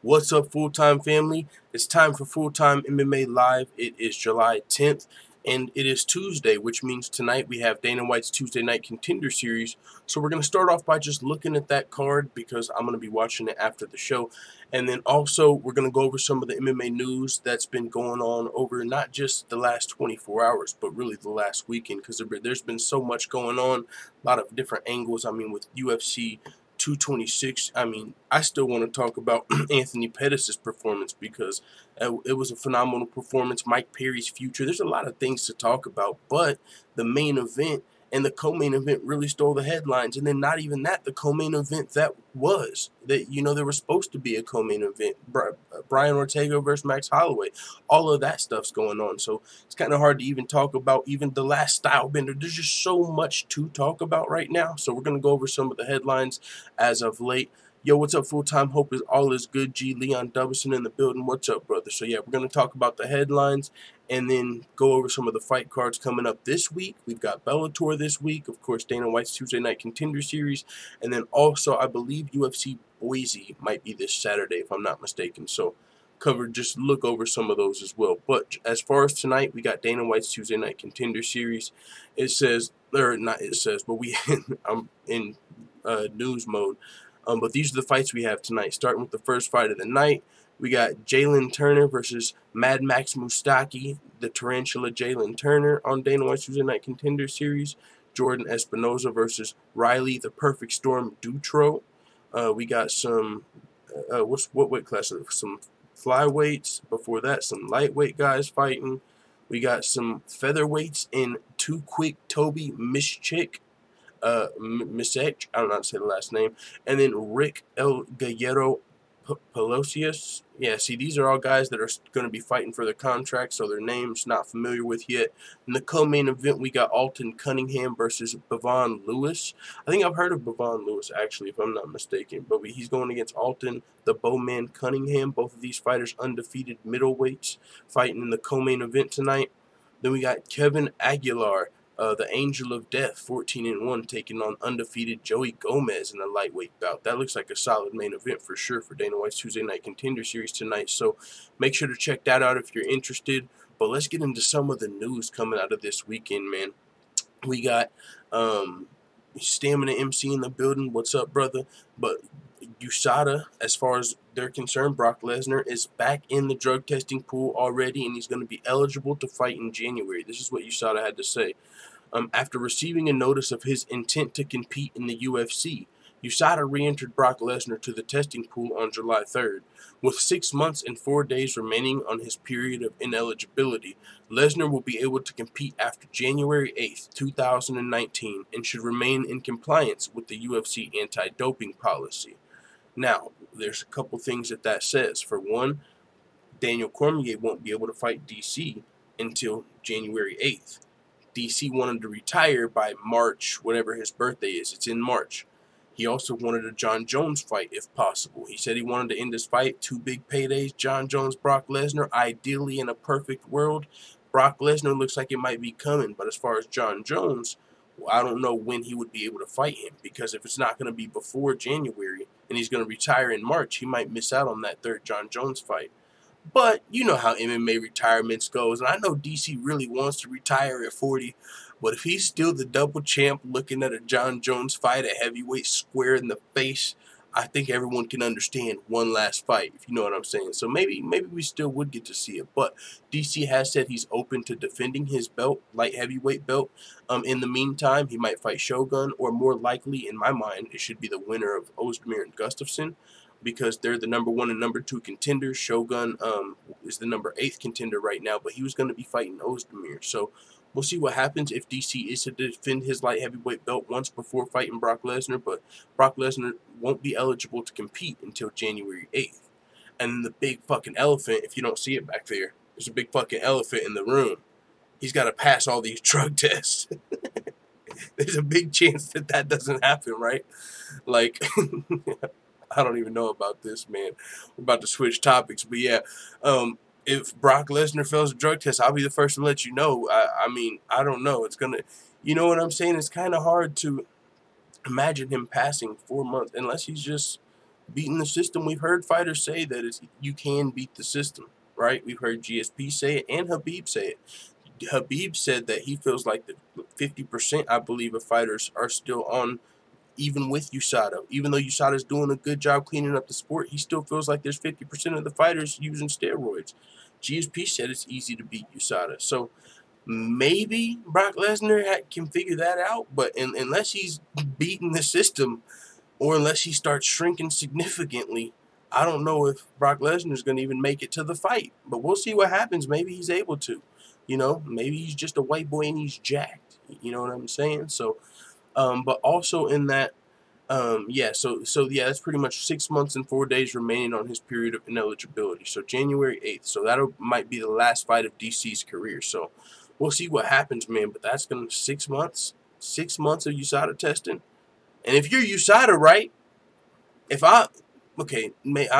What's up, full-time family? It's time for Full-Time MMA Live. It is July 10th, and it is Tuesday, which means tonight we have Dana White's Tuesday Night Contender Series. So we're going to start off by just looking at that card because I'm going to be watching it after the show. And then also we're going to go over some of the MMA news that's been going on over not just the last 24 hours, but really the last weekend, because there's been so much going on, a lot of different angles. I mean, with UFC 226, I still want to talk about Anthony Pettis' performance because it was a phenomenal performance. Mike Perry's future. There's a lot of things to talk about, but the main event and the co-main event really stole the headlines. And then not even that, the co-main event that there was supposed to be a co-main event. Brian Ortega versus Max Holloway. All of that stuff's going on. So it's kind of hard to even talk about even the last style bender. There's just so much to talk about right now. So we're going to go over some of the headlines as of late. Yo, what's up, full-time? Hope all is good. G. Leon Dubison in the building. What's up, brother? So, yeah, we're going to talk about the headlines and then go over some of the fight cards coming up this week. We've got Bellator this week. Of course, Dana White's Tuesday Night Contender Series. And then also, I believe UFC Boise might be this Saturday, if I'm not mistaken. So, just look over some of those as well. But as far as tonight, we got Dana White's Tuesday Night Contender Series. It says, or not it says, but I'm in news mode. But these are the fights we have tonight. Starting with the first fight of the night, we got Jalen Turner versus Mad Max Mustaki, the Tarantula Jalen Turner on Dana White's Tuesday Night Contender Series. Jordan Espinoza versus Riley the Perfect Storm Dutro. We got some, what weight class? Some flyweights. Before that, some lightweight guys fighting. We got some featherweights in Too Quick Toby Mischik. Misek, I don't know how to say the last name, and then Rick El Gallero Pelosius. Yeah, see, these are all guys that are going to be fighting for their contract, so their names not familiar with yet. In the co-main event, we got Alton Cunningham versus Bavon Lewis. I think I've heard of Bavon Lewis, actually, if I'm not mistaken, but he's going against Alton, the Bowman Cunningham. Both of these fighters undefeated middleweights fighting in the co-main event tonight. Then we got Kevin Aguilar, the Angel of Death, 14-1, taking on undefeated Joey Gomez in a lightweight bout. That looks like a solid main event for sure for Dana White's Tuesday Night Contender Series tonight. So make sure to check that out if you're interested. But let's get into some of the news coming out of this weekend, man. We got Stamina MC in the building. What's up, brother? But USADA, as far as they're concerned, Brock Lesnar is back in the drug testing pool already, and he's going to be eligible to fight in January. This is what USADA had to say. After receiving a notice of his intent to compete in the UFC, USADA re-entered Brock Lesnar to the testing pool on July 3rd. With 6 months and 4 days remaining on his period of ineligibility, Lesnar will be able to compete after January 8th, 2019, and should remain in compliance with the UFC anti-doping policy. Now, there's a couple things that says. For one, Daniel Cormier won't be able to fight DC until January 8th. DC wanted to retire by March, whatever his birthday is. It's in March. He also wanted a Jon Jones fight if possible. He said he wanted to end this fight. 2 big paydays, Jon Jones, Brock Lesnar. Ideally, in a perfect world, Brock Lesnar looks like it might be coming. But as far as Jon Jones, I don't know when he would be able to fight him, because if it's not going to be before January and he's going to retire in March, he might miss out on that third Jon Jones fight. But you know how MMA retirements goes, and I know DC really wants to retire at 40, but if he's still the double champ looking at a Jon Jones fight at heavyweight square in the face, I think everyone can understand one last fight, if you know what I'm saying. So maybe we still would get to see it, but DC has said he's open to defending his belt, light heavyweight belt. In the meantime, he might fight Shogun, or more likely, in my mind, it should be the winner of Ozdemir and Gustafsson, because they're the number 1 and number 2 contenders. Shogun is the number 8th contender right now, but he was going to be fighting Ozdemir. So we'll see what happens if DC is to defend his light heavyweight belt once before fighting Brock Lesnar, but Brock Lesnar won't be eligible to compete until January 8th. And the big fucking elephant, if you don't see it back there, there's a big fucking elephant in the room. He's got to pass all these drug tests. There's a big chance that doesn't happen, right? Like... I don't even know about this, man. We're about to switch topics, but yeah, if Brock Lesnar fails a drug test, I'll be the first to let you know. I mean, I don't know. It's gonna, you know what I'm saying? It's kind of hard to imagine him passing 4 months unless he's just beating the system. We've heard fighters say that you can beat the system, right? We've heard GSP say it and Habib say it. Habib said that he feels like the 50%, I believe, of fighters are still on, even with USADA. Even though USADA's doing a good job cleaning up the sport, he still feels like there's 50% of the fighters using steroids. GSP said it's easy to beat USADA. So maybe Brock Lesnar can figure that out, but unless he's beating the system, or unless he starts shrinking significantly, I don't know if Brock Lesnar is going to even make it to the fight. But we'll see what happens. Maybe he's able to. Maybe he's just a white boy and he's jacked. You know what I'm saying? So, but also in that, yeah, so yeah, that's pretty much 6 months and 4 days remaining on his period of ineligibility. So January 8th. So that might be the last fight of DC's career. So we'll see what happens, man. But that's going to 6 months. 6 months of USADA testing. And if you're USADA, right? I'm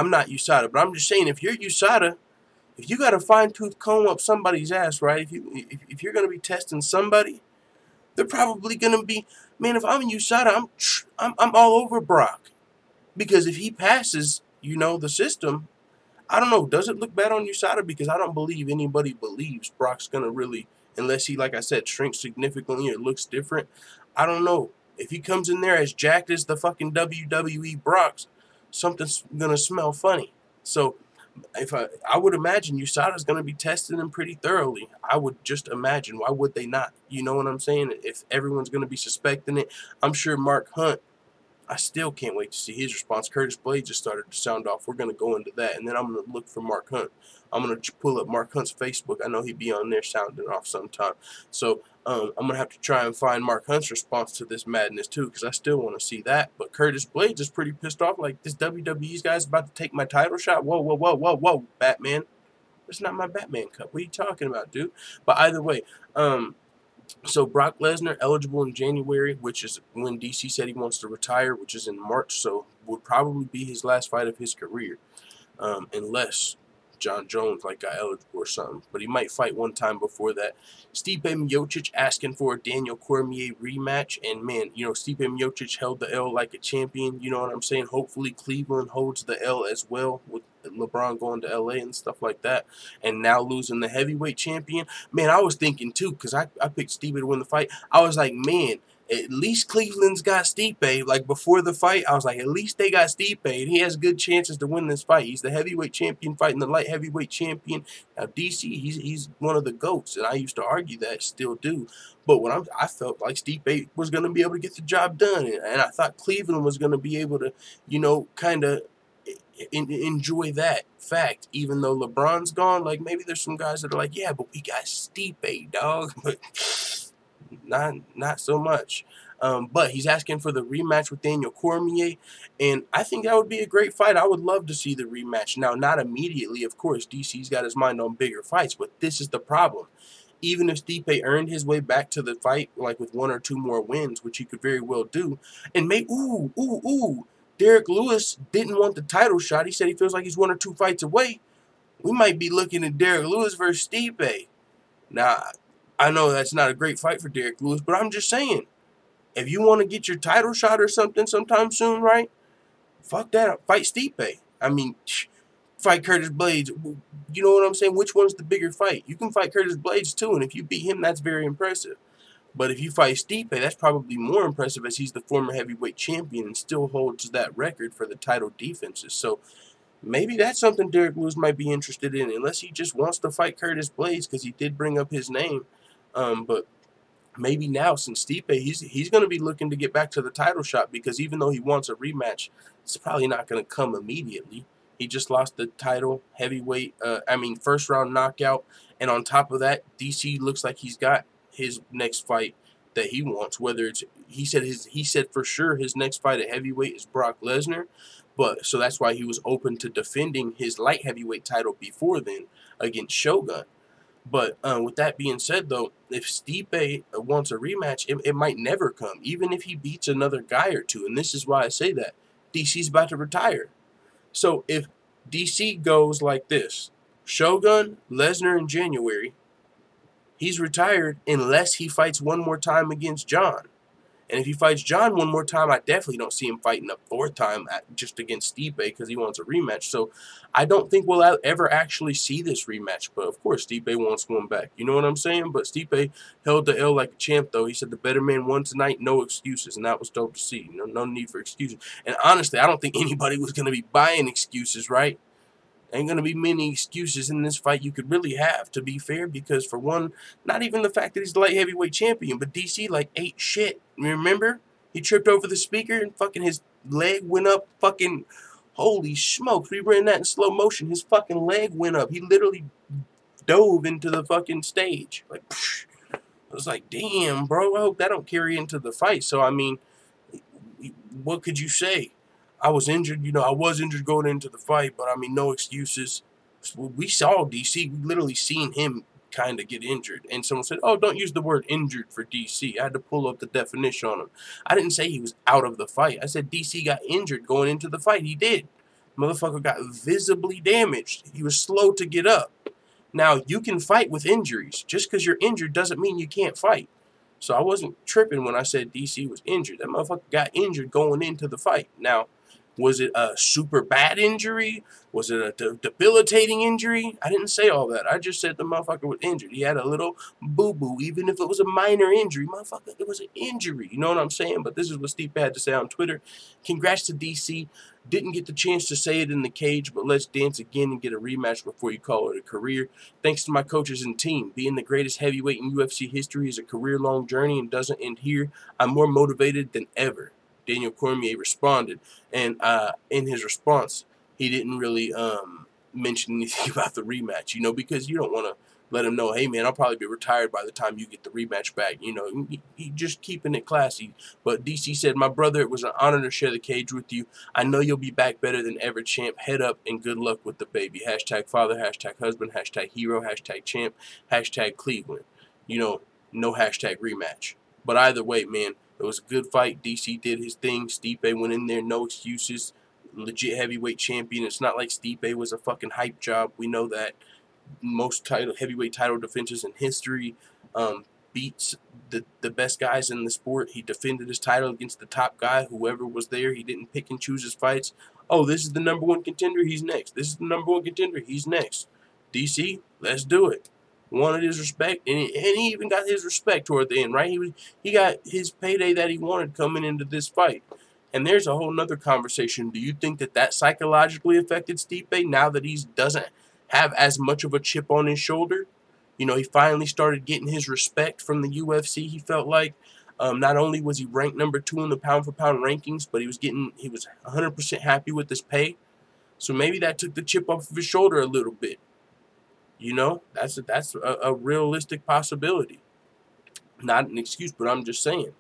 not USADA, but I'm just saying, if you're USADA, if you got a fine-tooth comb up somebody's ass, right? If you're gonna be testing somebody, they're probably gonna be, man. If I'm USADA, I'm all over Brock, because if he passes, the system, I don't know. Does it look bad on USADA? Because I don't believe anybody believes Brock's going to really, unless he, like I said, shrinks significantly or looks different. I don't know. If he comes in there as jacked as the fucking WWE Brock's, something's going to smell funny. So I would imagine USADA's going to be testing him pretty thoroughly. I would just imagine. Why would they not? You know what I'm saying? If everyone's going to be suspecting it, I'm sure Mark Hunt, I still can't wait to see his response. Curtis Blades just started to sound off. We're going to go into that, and then I'm going to look for Mark Hunt. I'm going to pull up Mark Hunt's Facebook. I know he'd be on there sounding off sometime. So I'm going to have to try and find Mark Hunt's response to this madness, too, because I still want to see that. But Curtis Blades is pretty pissed off. Like, this WWE's guy's about to take my title shot? Whoa, whoa, whoa, whoa, whoa, Batman. That's not my Batman cup. What are you talking about, dude? But either way, so Brock Lesnar eligible in January, which is when DC said he wants to retire, which is in March, so would probably be his last fight of his career, unless John Jones got eligible or something. But he might fight one time before that. Stipe Miocic asking for a Daniel Cormier rematch, and man, Stipe Miocic held the L like a champion. You know what I'm saying? Hopefully Cleveland holds the L as well, with LeBron going to LA and stuff like that, and now losing the heavyweight champion. Man, I was thinking too, because I picked Stipe to win the fight. I was like, man, at least Cleveland's got Stipe. Like, before the fight, I was like, at least they got Stipe, and he has good chances to win this fight. He's the heavyweight champion fighting the light heavyweight champion. Now, DC, he's one of the GOATs, and I used to argue that, still do. But I felt like Stipe was going to be able to get the job done, and I thought Cleveland was going to be able to, kind of enjoy that fact, even though LeBron's gone. Like, maybe there's some guys that are like, yeah, but we got Stipe, dog. But not so much. But he's asking for the rematch with Daniel Cormier, and I think that would be a great fight. I would love to see the rematch. Now, not immediately, of course. DC's got his mind on bigger fights, but this is the problem. Even if Stipe earned his way back to the fight, like with 1 or 2 more wins, which he could very well do, and Derek Lewis didn't want the title shot. He said he feels like he's 1 or 2 fights away. We might be looking at Derek Lewis versus Stipe. Now, I know that's not a great fight for Derek Lewis, but I'm just saying, if you want to get your title shot or something sometime soon, right? Fuck that up. Fight Stipe. I mean, fight Curtis Blades. You know what I'm saying? Which one's the bigger fight? You can fight Curtis Blades too, and if you beat him, that's very impressive. But if you fight Stipe, that's probably more impressive, as he's the former heavyweight champion and still holds that record for the title defenses. So maybe that's something Derek Lewis might be interested in, unless he just wants to fight Curtis Blades, because he did bring up his name. But maybe now, since Stipe, he's going to be looking to get back to the title shot, because even though he wants a rematch, it's probably not going to come immediately. He just lost the title, heavyweight, first round knockout, and on top of that, DC looks like he's got his next fight that he wants. Whether it's, he said for sure his next fight at heavyweight is Brock Lesnar, but so that's why he was open to defending his light heavyweight title before then against Shogun. But with that being said, though, if Stipe wants a rematch, it might never come, even if he beats another guy or two. And this is why I say that. DC's about to retire. So if DC goes like this, Shogun, Lesnar in January, he's retired unless he fights one more time against John. And if he fights John one more time, I definitely don't see him fighting a fourth time just against Stipe because he wants a rematch. So I don't think we'll ever actually see this rematch. But of course, Stipe wants one back. You know what I'm saying? But Stipe held the L like a champ, though. He said the better man won tonight, no excuses, and that was dope to see. No need for excuses. And honestly, I don't think anybody was going to be buying excuses, right? Ain't going to be many excuses in this fight you could really have, to be fair, because for one, not even the fact that he's the light heavyweight champion, but DC like ate shit. Remember? He tripped over the speaker and fucking his leg went up. Fucking holy smokes. We ran that in slow motion. His fucking leg went up. He literally dove into the fucking stage. Like, psh. I was like, damn, bro, I hope that don't carry into the fight. So, I mean, what could you say? I was injured, I was injured going into the fight, but I mean, no excuses. We saw DC, we literally seen him kind of get injured. And someone said, oh, don't use the word injured for DC. I had to pull up the definition on him. I didn't say he was out of the fight. I said DC got injured going into the fight. He did. Motherfucker got visibly damaged. He was slow to get up. Now, you can fight with injuries. Just because you're injured doesn't mean you can't fight. So I wasn't tripping when I said DC was injured. That motherfucker got injured going into the fight. Now, was it a super bad injury? Was it a debilitating injury? I didn't say all that. I just said the motherfucker was injured. He had a little boo-boo, even if it was a minor injury. Motherfucker, it was an injury. You know what I'm saying? But this is what Stipe had to say on Twitter. Congrats to DC. Didn't get the chance to say it in the cage, but let's dance again and get a rematch before you call it a career. Thanks to my coaches and team. Being the greatest heavyweight in UFC history is a career-long journey and doesn't end here. I'm more motivated than ever. Daniel Cormier responded, and in his response, he didn't really mention anything about the rematch, because you don't want to let him know, hey, man, I'll probably be retired by the time you get the rematch back. He just keeping it classy. But DC said, my brother, it was an honor to share the cage with you. I know you'll be back better than ever, champ. Head up and good luck with the baby. Hashtag father, hashtag husband, hashtag hero, hashtag champ, hashtag Cleveland. No hashtag rematch. But either way, man, it was a good fight. DC did his thing. Stipe went in there, no excuses. Legit heavyweight champion. It's not like Stipe was a fucking hype job. We know that. Most heavyweight title defenses in history. Beats the best guys in the sport. He defended his title against the top guy, whoever was there. He didn't pick and choose his fights. Oh, this is the number one contender. He's next. This is the number one contender. He's next. DC, let's do it. Wanted his respect, and he even got his respect toward the end, right? He got his payday that he wanted coming into this fight. And there's a whole nother conversation. Do you think that psychologically affected Stipe now that he doesn't have as much of a chip on his shoulder? He finally started getting his respect from the UFC. He felt like not only was he ranked number 2 in the pound-for-pound rankings, but he was 100% happy with his pay. So maybe that took the chip off of his shoulder a little bit. That's a realistic possibility. Not an excuse, but I'm just saying.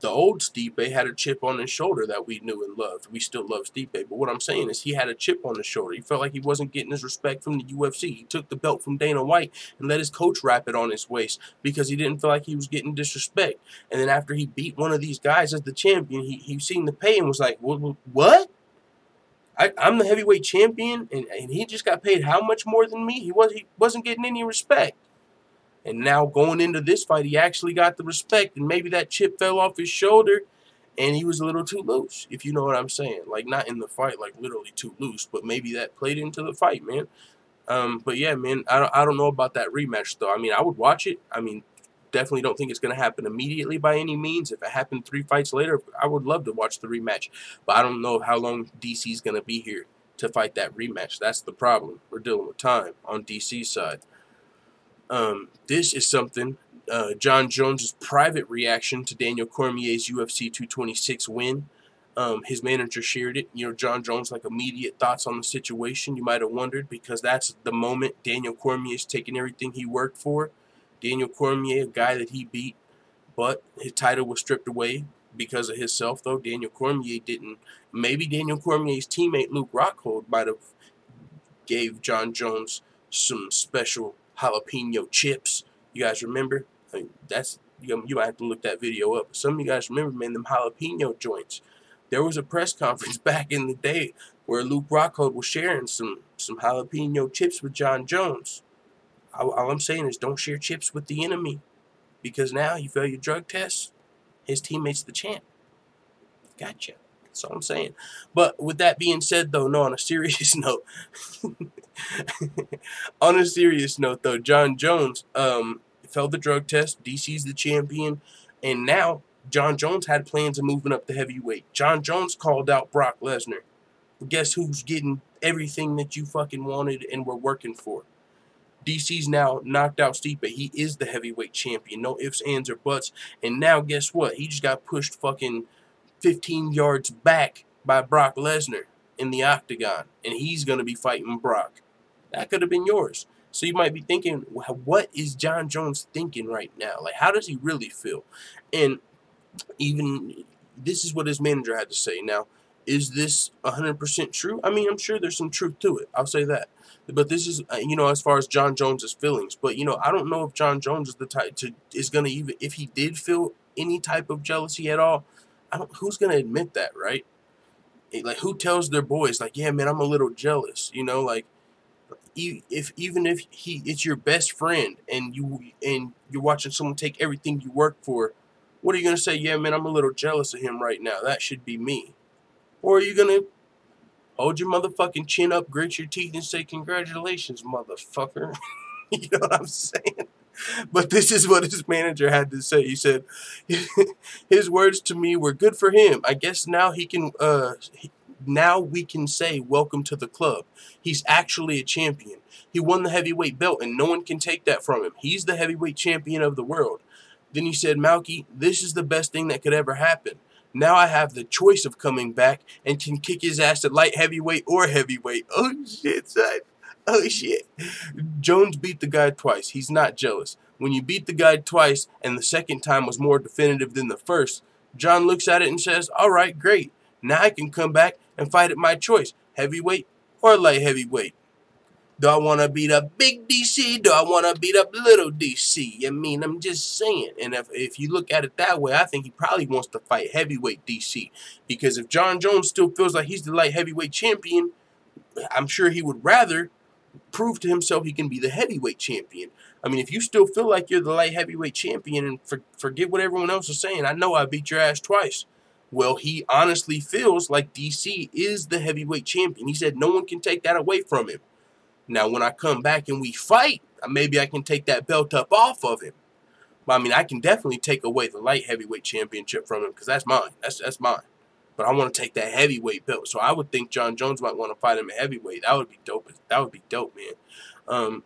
The old Stipe had a chip on his shoulder that we knew and loved. We still love Stipe, but what I'm saying is he had a chip on his shoulder. He felt like he wasn't getting his respect from the UFC. He took the belt from Dana White and let his coach wrap it on his waist because he didn't feel like he was getting disrespect. And then after he beat one of these guys as the champion, he seen the pay and was like, what? I'm the heavyweight champion, and he just got paid how much more than me? He wasn't getting any respect. And now going into this fight, he actually got the respect, and maybe that chip fell off his shoulder, and he was a little too loose, if you know what I'm saying. Like, not in the fight, like literally too loose, but maybe that played into the fight, man. But yeah, man, I don't know about that rematch, though. I mean, I would watch it. I mean, definitely don't think it's going to happen immediately by any means. If it happened 3 fights later, I would love to watch the rematch. But I don't know how long DC's going to be here to fight that rematch. That's the problem. We're dealing with time on DC's side. This is something, John Jones' private reaction to Daniel Cormier's UFC 226 win. His manager shared it. John Jones, like, immediate thoughts on the situation. You might have wondered, because that's the moment Daniel Cormier is taking everything he worked for. Daniel Cormier, a guy that he beat, but his title was stripped away because of himself, though. Daniel Cormier didn't. Maybe Daniel Cormier's teammate Luke Rockhold might have gave John Jones some special jalapeno chips. You guys remember? I mean, you might have to look that video up. Some of you guys remember, man, them jalapeno joints. There was a press conference back in the day where Luke Rockhold was sharing some jalapeno chips with John Jones. All I'm saying is don't share chips with the enemy, because now you fail your drug test, his teammate's the champ. Gotcha. That's all I'm saying. But with that being said, though, no, on a serious note, on a serious note, though, John Jones failed the drug test. DC's the champion, and now John Jones had plans of moving up to heavyweight. John Jones called out Brock Lesnar. But guess who's getting everything that you fucking wanted and were working for? DC's now knocked out Stipe. He is the heavyweight champion. No ifs, ands, or buts. And now guess what? He just got pushed fucking 15 yards back by Brock Lesnar in the octagon. And he's going to be fighting Brock. That could have been yours. So you might be thinking, what is John Jones thinking right now? Like, how does he really feel? And even this is what his manager had to say. Now, is this 100% true? I mean, I'm sure there's some truth to it. I'll say that. But this is, as far as John Jones's feelings. But, I don't know if John Jones is the type is going to even, if he did feel any type of jealousy at all, who's going to admit that, right? Like, who tells their boys, like, yeah, man, I'm a little jealous, like, even if it's your best friend and you're watching someone take everything you work for, what are you going to say? Yeah, man, I'm a little jealous of him right now. That should be me. Or are you going to hold your motherfucking chin up, grit your teeth, and say, congratulations, motherfucker? You know what I'm saying? But this is what his manager had to say. He said, his words to me were, good for him. I guess now he can, now we can say, welcome to the club. He's actually a champion. He won the heavyweight belt, and no one can take that from him. He's the heavyweight champion of the world. Then he said, Malky, this is the best thing that could ever happen. Now I have the choice of coming back and can kick his ass at light heavyweight or heavyweight. Oh, shit, son. Oh, shit. Jones beat the guy twice. He's not jealous. When you beat the guy twice and the second time was more definitive than the first, John looks at it and says, all right, great. Now I can come back and fight at my choice, heavyweight or light heavyweight. Do I want to beat up big DC? Do I want to beat up little DC? I mean, I'm just saying. And if you look at it that way, I think he probably wants to fight heavyweight DC. Because if John Jones still feels like he's the light heavyweight champion, I'm sure he would rather prove to himself he can be the heavyweight champion. I mean, if you still feel like you're the light heavyweight champion and forget what everyone else is saying, I know I beat your ass twice. Well, he honestly feels like DC is the heavyweight champion. He said no one can take that away from him. Now, when I come back and we fight, maybe I can take that belt up off of him. But, I mean, I can definitely take away the light heavyweight championship from him because that's mine. That's mine. But I want to take that heavyweight belt. So I would think John Jones might want to fight him at heavyweight. That would be dope. That would be dope, man.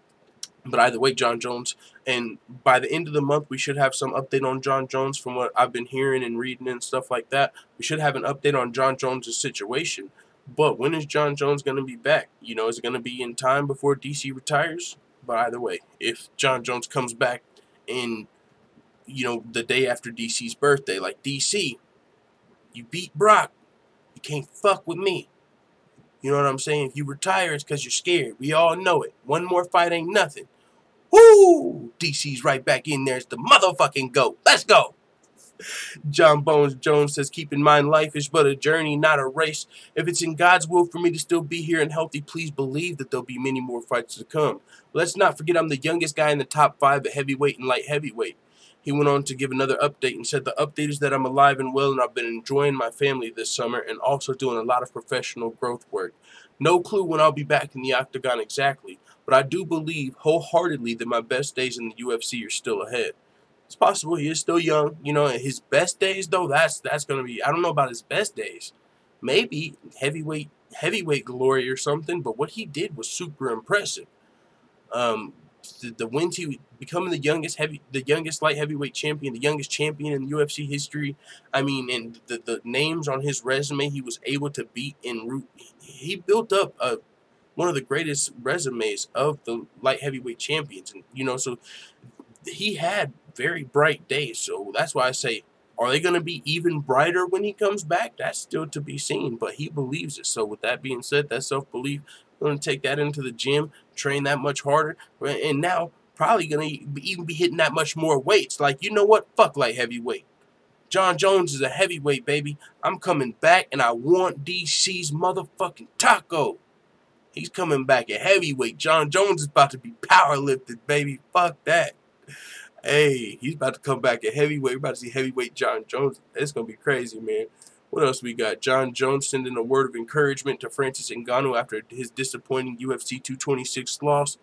But either way, John Jones. And by the end of the month, we should have some update on John Jones from what I've been hearing and reading and stuff like that. We should have an update on John Jones' situation. But when is John Jones going to be back? Is it going to be in time before DC retires? But either way, if John Jones comes back in, the day after DC's birthday, like, DC, you beat Brock, you can't fuck with me. You know what I'm saying? If you retire, it's because you're scared. We all know it. One more fight ain't nothing. Woo! DC's right back in there. It's the motherfucking GOAT. Let's go! John Bones Jones says, keep in mind, life is but a journey, not a race. If it's in God's will for me to still be here and healthy, please believe that there'll be many more fights to come. Let's not forget I'm the youngest guy in the top 5 at heavyweight and light heavyweight. He went on to give another update and said, the update is that I'm alive and well and I've been enjoying my family this summer and also doing a lot of professional growth work. No clue when I'll be back in the octagon exactly, but I do believe wholeheartedly that my best days in the UFC are still ahead. It's possible he is still young, his best days though, that's going to be, I don't know about his best days. Maybe heavyweight glory or something, but what he did was super impressive. The wins, he becoming the youngest light heavyweight champion, the youngest champion in UFC history. I mean, and the names on his resume he was able to beat en route. He built up one of the greatest resumes of the light heavyweight champions, and so he had very bright days. So that's why I say, are they going to be even brighter when he comes back? That's still to be seen, but he believes it. So with that being said, that self-belief, going to take that into the gym, train that much harder, and now probably going to even be hitting that much more weights. Like, you know what? Fuck light heavyweight. John Jones is a heavyweight, baby. I'm coming back, and I want DC's motherfucking taco. He's coming back at heavyweight. John Jones is about to be power lifted, baby. Fuck that. Hey, he's about to come back at heavyweight. We're about to see heavyweight John Jones. It's going to be crazy, man. What else we got? John Jones sending a word of encouragement to Francis Ngannou after his disappointing UFC 226 loss.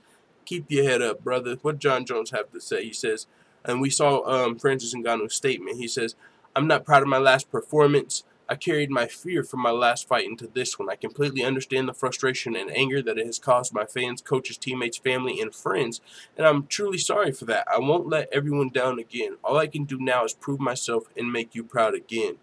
Keep your head up, brother. What John Jones have to say? He says, and we saw Francis Ngannou's statement. He says, I'm not proud of my last performance. I carried my fear from my last fight into this one. I completely understand the frustration and anger that it has caused my fans, coaches, teammates, family, and friends, and I'm truly sorry for that. I won't let everyone down again. All I can do now is prove myself and make you proud again.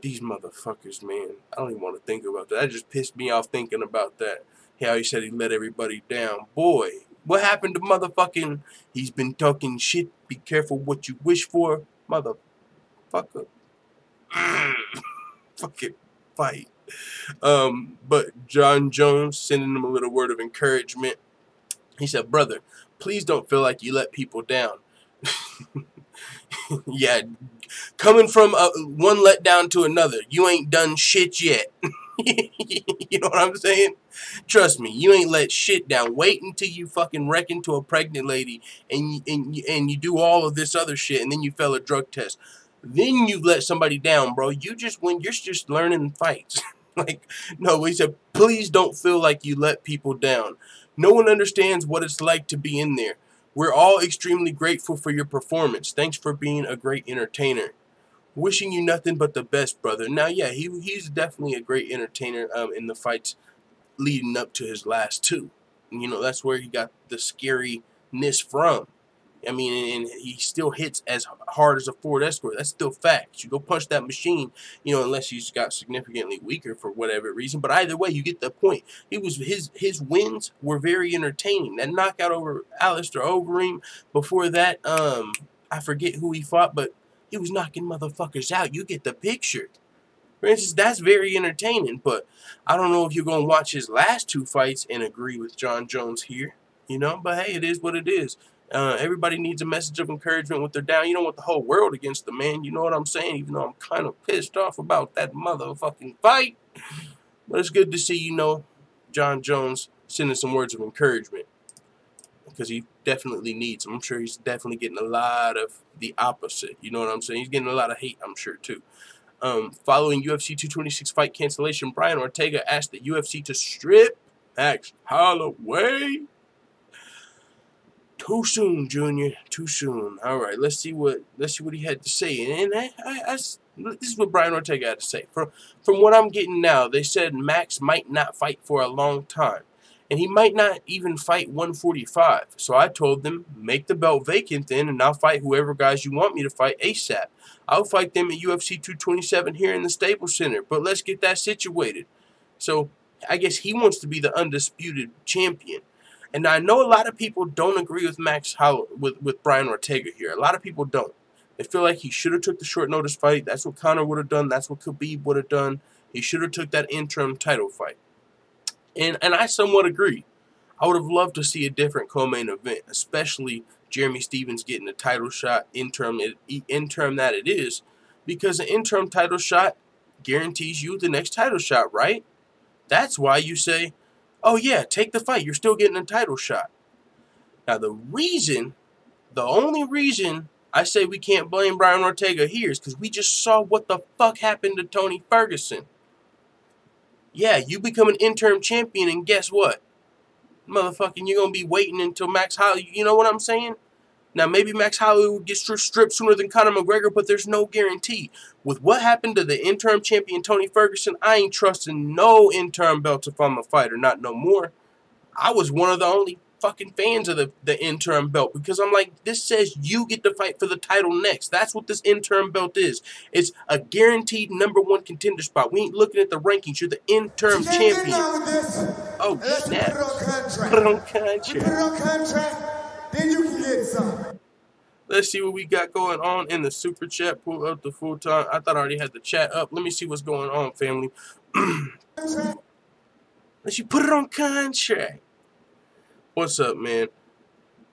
These motherfuckers, man. I don't even want to think about that. That just pissed me off thinking about that. How he said he let everybody down. Boy, what happened to motherfucking... He's been talking shit. Be careful what you wish for. Motherfucker. Fucking fight. But John Jones sending him a little word of encouragement. He said, brother, please don't feel like you let people down. Yeah, coming from one letdown to another, you ain't done shit yet. You know what I'm saying? Trust me, you ain't let shit down. Wait until you fucking wreck into a pregnant lady and you do all of this other shit, and then you fail a drug test. Then you let somebody down, bro. You're just learning fights. Like, no, he said, please don't feel like you let people down. No one understands what it's like to be in there. We're all extremely grateful for your performance. Thanks for being a great entertainer. Wishing you nothing but the best, brother. Now, yeah, he's definitely a great entertainer in the fights leading up to his last two. You know, that's where he got the scariness from. I mean, and he still hits as hard as a Ford Escort. That's still facts. You go punch that machine, you know, unless he's got significantly weaker for whatever reason. But either way, you get the point. His wins were very entertaining. That knockout over Alistair Overeem. Before that, I forget who he fought, but he was knocking motherfuckers out. You get the picture. For instance, that's very entertaining. But I don't know if you're gonna watch his last two fights and agree with John Jones here. You know, but hey, it is what it is. Everybody needs a message of encouragement when they're down. You don't want the whole world against them, man. You know what I'm saying? Even though I'm kind of pissed off about that motherfucking fight. But it's good to see, you know, John Jones sending some words of encouragement. Because he definitely needs them. I'm sure he's definitely getting a lot of the opposite. You know what I'm saying? He's getting a lot of hate, I'm sure, too. Following UFC 226 fight cancellation, Brian Ortega asked the UFC to strip Max Holloway. Too soon, Junior. Too soon. All right, let's see what he had to say. And this is what Brian Ortega had to say. From what I'm getting now, they said Max might not fight for a long time, and he might not even fight 145. So I told them, make the belt vacant then, and I'll fight whoever guys you want me to fight ASAP. I'll fight them at UFC 227 here in the Staples Center, but let's get that situated. So I guess he wants to be the undisputed champion. And I know a lot of people don't agree with with Brian Ortega here. A lot of people don't. They feel like he should have took the short notice fight. That's what Conor would have done. That's what Khabib would have done. He should have took that interim title fight. And I somewhat agree. I would have loved to see a different co-main event, especially Jeremy Stephens getting a title shot, interim that it is, because an interim title shot guarantees you the next title shot, right? That's why you say, oh yeah, take the fight. You're still getting a title shot. Now the only reason I say we can't blame Brian Ortega here is because we just saw what the fuck happened to Tony Ferguson. Yeah, you become an interim champion, and guess what? Motherfucking, you're going to be waiting until Max Holloway. You know what I'm saying? Now, maybe Max Holloway will get stripped sooner than Conor McGregor, but there's no guarantee. With what happened to the interim champion, Tony Ferguson, I ain't trusting no interim belt if I'm a fighter, not no more. I was one of the only fucking fans of the interim belt because I'm like, this says you get to fight for the title next. That's what this interim belt is. It's a guaranteed #1 contender spot. We ain't looking at the rankings. You're the interim champion. Oh, snap. Put it on contract. You put it on contract, then you can get some. Let's see what we got going on in the super chat. Pull up the full time. I thought I already had the chat up. Let me see what's going on, family. Let's put it on contract. What's up, man?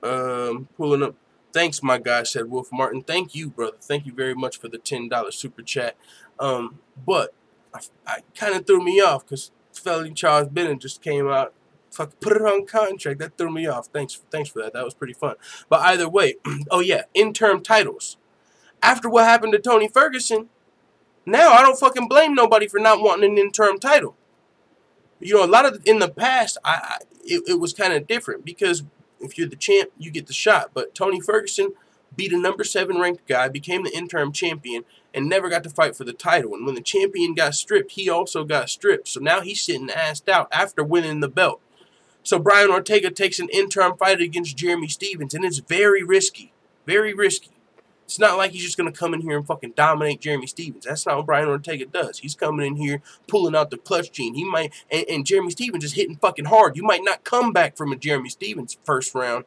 Pulling up. Thanks, my guy, said Wolf Martin. Thank you, brother. Thank you very much for the $10 super chat. But I kind of threw me off because Felony Charles Bennett just came out Fuck, put it on contract. That threw me off. Thanks for that. That was pretty fun. But either way, oh yeah, interim titles. After what happened to Tony Ferguson, now I don't fucking blame nobody for not wanting an interim title. You know, a lot of in the past, it was kind of different because if you're the champ, you get the shot. But Tony Ferguson beat a number 7 ranked guy, became the interim champion, and never got to fight for the title. And when the champion got stripped, he also got stripped. So now he's sitting assed out after winning the belt. So Brian Ortega takes an interim fight against Jeremy Stephens, and it's very risky. Very risky. It's not like he's just going to come in here and fucking dominate Jeremy Stephens. That's not what Brian Ortega does. He's coming in here, pulling out the clutch gene. He might, and Jeremy Stephens is hitting fucking hard. You might not come back from a Jeremy Stephens first round.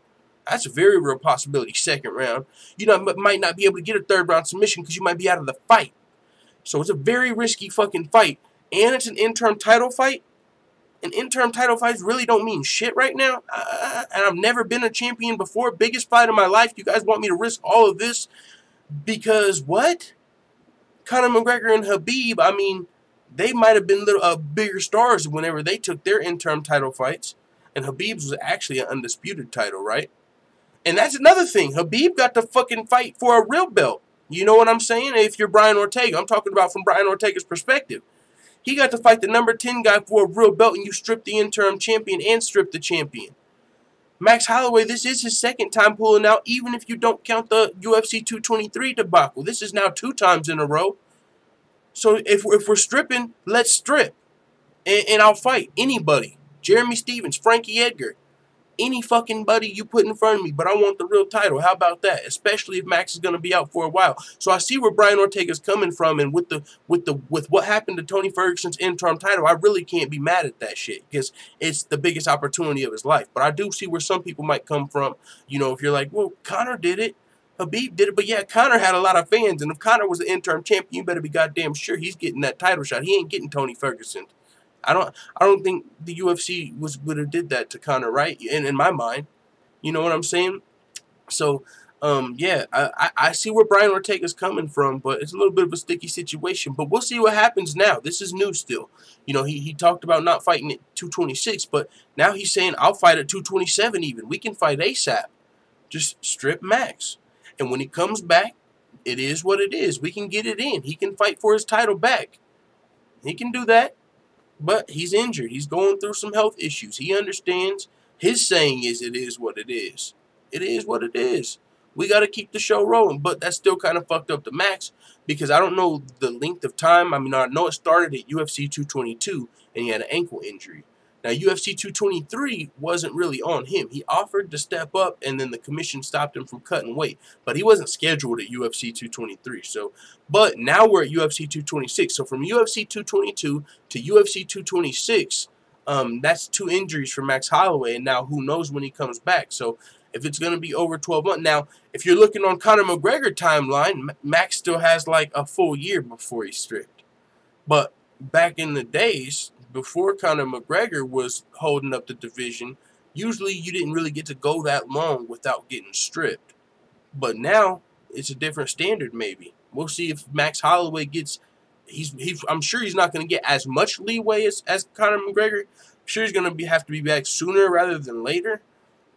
That's a very real possibility. Second round. You know, might not be able to get a third round submission because you might be out of the fight. So it's a very risky fucking fight. And it's an interim title fight. And interim title fights really don't mean shit right now. And I've never been a champion before. Biggest fight of my life. You guys want me to risk all of this? Because what? Conor McGregor and Khabib, I mean, they might have been bigger stars whenever they took their interim title fights. And Khabib's was actually an undisputed title, right? And that's another thing. Khabib got to fucking fight for a real belt. You know what I'm saying? If you're Brian Ortega. I'm talking about from Brian Ortega's perspective. He got to fight the number 10 guy for a real belt, and you stripped the interim champion and stripped the champion. Max Holloway, this is his second time pulling out, even if you don't count the UFC 223 debacle. This is now 2 times in a row. So if we're stripping, let's strip. And I'll fight anybody. Jeremy Stephens, Frankie Edgar. Any fucking buddy you put in front of me, but I want the real title. How about that? Especially if Max is going to be out for a while. So I see where Brian Ortega's coming from, and with what happened to Tony Ferguson's interim title, I really can't be mad at that shit because it's the biggest opportunity of his life. But I do see where some people might come from. You know, if you're like, well, Conor did it, Khabib did it, but yeah, Conor had a lot of fans, and if Conor was the interim champion, you better be goddamn sure he's getting that title shot. He ain't getting Tony Ferguson. I don't think the UFC would have did that to Conor, right? In my mind, you know what I'm saying? So, yeah, I see where Brian Ortega's coming from, but it's a little bit of a sticky situation. But we'll see what happens now. This is new still. You know, he talked about not fighting at 226, but now he's saying I'll fight at 227 even. We can fight ASAP. Just strip Max, and when he comes back, it is what it is. We can get it in. He can fight for his title back. He can do that. But he's injured. He's going through some health issues. He understands. His saying is, it is what it is. It is what it is. We got to keep the show rolling. But that's still kind of fucked up to Max because I don't know the length of time. I mean, I know it started at UFC 222 and he had an ankle injury. Now, UFC 223 wasn't really on him. He offered to step up, and then the commission stopped him from cutting weight. But he wasn't scheduled at UFC 223. So, but now we're at UFC 226. So from UFC 222 to UFC 226, that's 2 injuries for Max Holloway. And now who knows when he comes back. So if it's going to be over 12 months. Now, if you're looking on Conor McGregor timeline, Max still has like a full year before he's stripped. But back in the days, before Conor McGregor was holding up the division, usually you didn't really get to go that long without getting stripped. But now it's a different standard maybe. We'll see if Max Holloway gets I'm sure he's not going to get as much leeway as Conor McGregor. I'm sure he's going to have to be back sooner rather than later.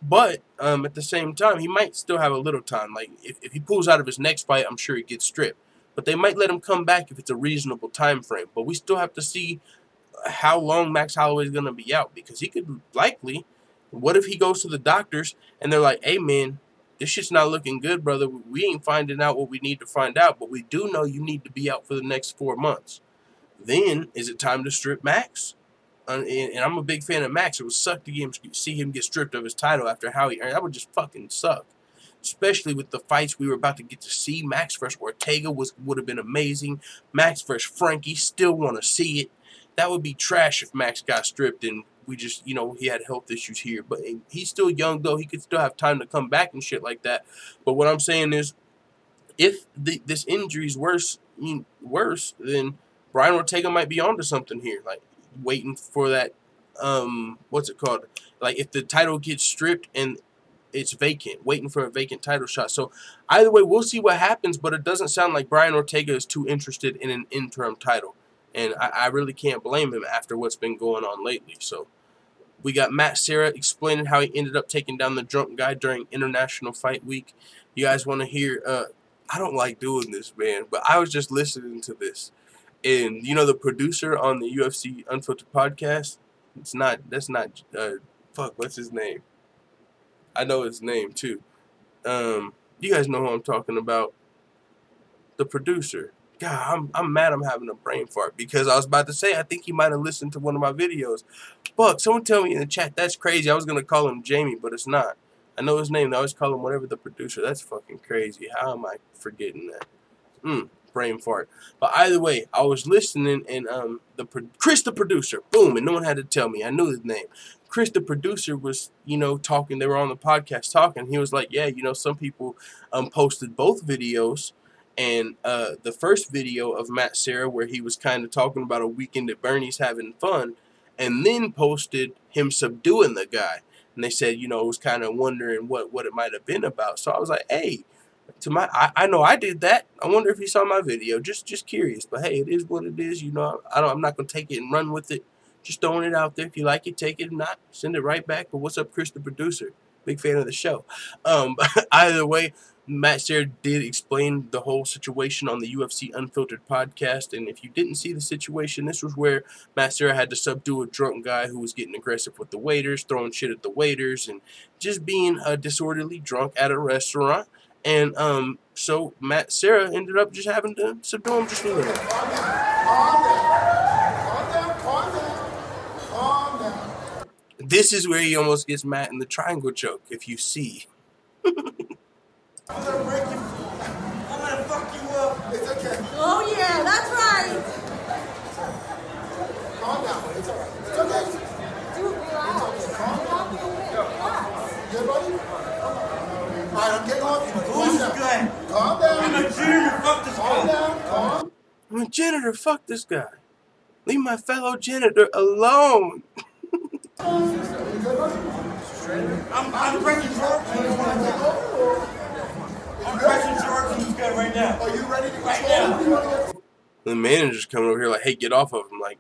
But at the same time, he might still have a little time. Like if he pulls out of his next fight, I'm sure he gets stripped. But they might let him come back if it's a reasonable time frame. But we still have to see how long Max Holloway is going to be out, because he could likely, what if he goes to the doctors and they're like, hey man, this shit's not looking good, brother. We ain't finding out what we need to find out, but we do know you need to be out for the next 4 months. Then is it time to strip Max? And I'm a big fan of Max. It would suck to see him get stripped of his title after how he earned. That would just fucking suck. Especially with the fights we were about to get to see. Max versus Ortega would have been amazing. Max versus Frankie, still want to see it. That would be trash if Max got stripped and we just, you know, he had health issues here. But he's still young, though. He could still have time to come back and shit like that. But what I'm saying is, if this injury is worse, then Brian Ortega might be onto something here. Like, waiting for that, what's it called? Like, if the title gets stripped and it's vacant, waiting for a vacant title shot. So either way, we'll see what happens, but it doesn't sound like Brian Ortega is too interested in an interim title. And I really can't blame him after what's been going on lately. So We got Matt Serra explaining how he ended up taking down the drunk guy during International Fight Week. You guys want to hear? I don't like doing this, man, but I was just listening to this, and you know the producer on the UFC Unfiltered podcast. It's not. That's not. Fuck. What's his name? I know his name too. You guys know who I'm talking about. The producer. God, I'm mad I'm having a brain fart because I was about to say I think he might have listened to one of my videos. Fuck, someone tell me in the chat. That's crazy. I was going to call him Jamie, but it's not. I know his name. I always call him whatever, the producer. That's fucking crazy. How am I forgetting that? Brain fart. But either way, I was listening, and Chris the producer, boom, and no one had to tell me. I knew his name. Chris the producer was, talking. They were on the podcast talking. He was like, yeah, some people posted both videos. And the first video of Matt Serra where he was kind of talking about a weekend at Bernie's having fun, and then posted him subduing the guy. And they said, was kind of wondering what it might have been about. So I was like, hey, I know I did that. I wonder if he saw my video. Just curious. But hey, it is what it is. I'm not gonna take it and run with it. Just throwing it out there. If you like it, take it. If not, send it right back. But what's up, Chris the producer? Big fan of the show. Either way, Matt Serra did explain the whole situation on the UFC Unfiltered podcast. And if you didn't see the situation, this was where Matt Serra had to subdue a drunk guy who was getting aggressive with the waiters, throwing shit at the waiters, and just being a disorderly drunk at a restaurant. And so Matt Serra ended up just having to subdue him just a little. Calm down. This is where he almost gets Matt in the triangle choke, if you see. I'm gonna break you. I'm gonna fuck you up. It's okay. Oh yeah, that's right. Calm down. It's alright. It's okay. Dude, relax. Calm down. Relax. Good, buddy? Alright, I'm getting off you, buddy. Who's this guy? Calm down. I'm a junior. Fuck this Calm guy. down. Calm. I'm a janitor. Fuck this guy. Leave my fellow janitor alone. You good, buddy? I'm pressing charge. I'm pressing charge on this guy right now. Are you ready to Right control him? The manager's coming over here like, hey, get off of him. Like,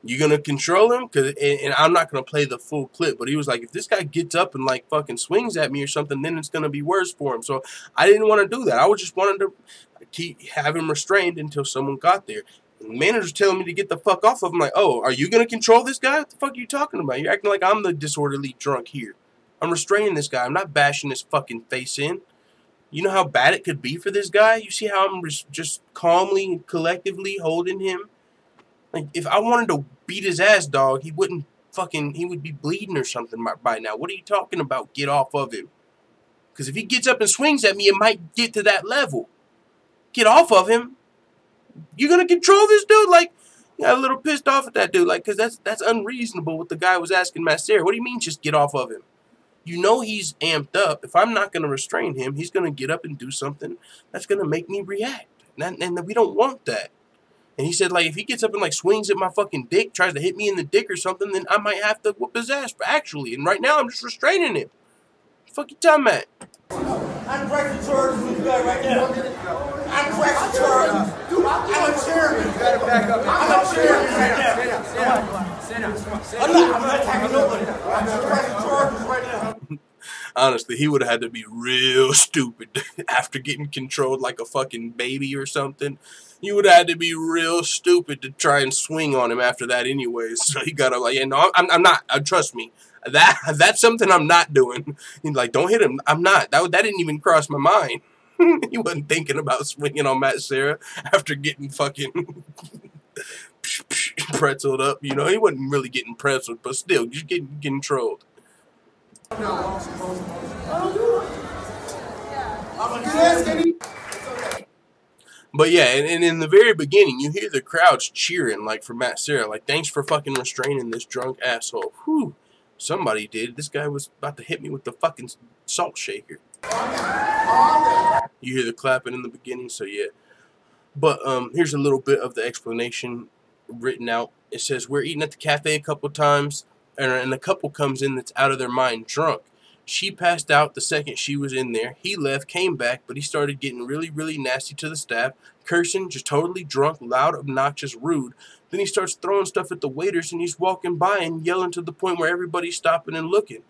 you gonna control him? And I'm not gonna play the full clip, but he was like, if this guy gets up and like fucking swings at me or something, then it's gonna be worse for him. So I didn't want to do that. I was just wanted to have him restrained until someone got there. And the manager's telling me to get the fuck off of him. Like, oh, are you gonna control this guy? What the fuck are you talking about? You're acting like I'm the disorderly drunk here. I'm restraining this guy. I'm not bashing his fucking face in. You know how bad it could be for this guy? You see how I'm just calmly and collectively holding him? Like, if I wanted to beat his ass, dog, he would be bleeding or something by now. What are you talking about? Get off of him. Because if he gets up and swings at me, it might get to that level. Get off of him. You gonna control this dude? Like, I got a little pissed off at that dude. Like, because that's unreasonable what the guy was asking Matt Serra. What do you mean just get off of him? You know he's amped up. If I'm not going to restrain him, he's going to get up and do something that's going to make me react. And we don't want that. And he said, like, if he gets up and, like, swings at my fucking dick, tries to hit me in the dick or something, then I might have to whoop his ass, actually. And right now, I'm just restraining him. What the fuck you talking about? I'm pressing charge on this guy right now. I'm pressing charge. I'm a chairman. You gotta back up. I'm a chairman right now. Stand up. I'm not attacking nobody. I'm pressing charges right now. Honestly, he would have had to be real stupid after getting controlled like a fucking baby or something. You would have had to be real stupid to try and swing on him after that anyways. So he got to like, yeah, no, I'm not. Trust me. That's something I'm not doing. He's like, don't hit him. I'm not. That didn't even cross my mind. He wasn't thinking about swinging on Matt Serra after getting fucking pretzeled up. You know, he wasn't really getting pretzeled, but still, just getting trolled. But yeah, and in the very beginning, you hear the crowds cheering, like, for Matt Serra. Like, thanks for fucking restraining this drunk asshole. Whew. Somebody did. This guy was about to hit me with the fucking salt shaker. You hear the clapping in the beginning, so yeah. But here's a little bit of the explanation written out. It says, we're eating at the cafe a couple times, and a couple comes in that's out of their mind drunk. She passed out the second she was in there. He left, came back, but he started getting really, really nasty to the staff, cursing, just totally drunk, loud, obnoxious, rude. Then he starts throwing stuff at the waiters, and he's walking by and yelling to the point where everybody's stopping and looking.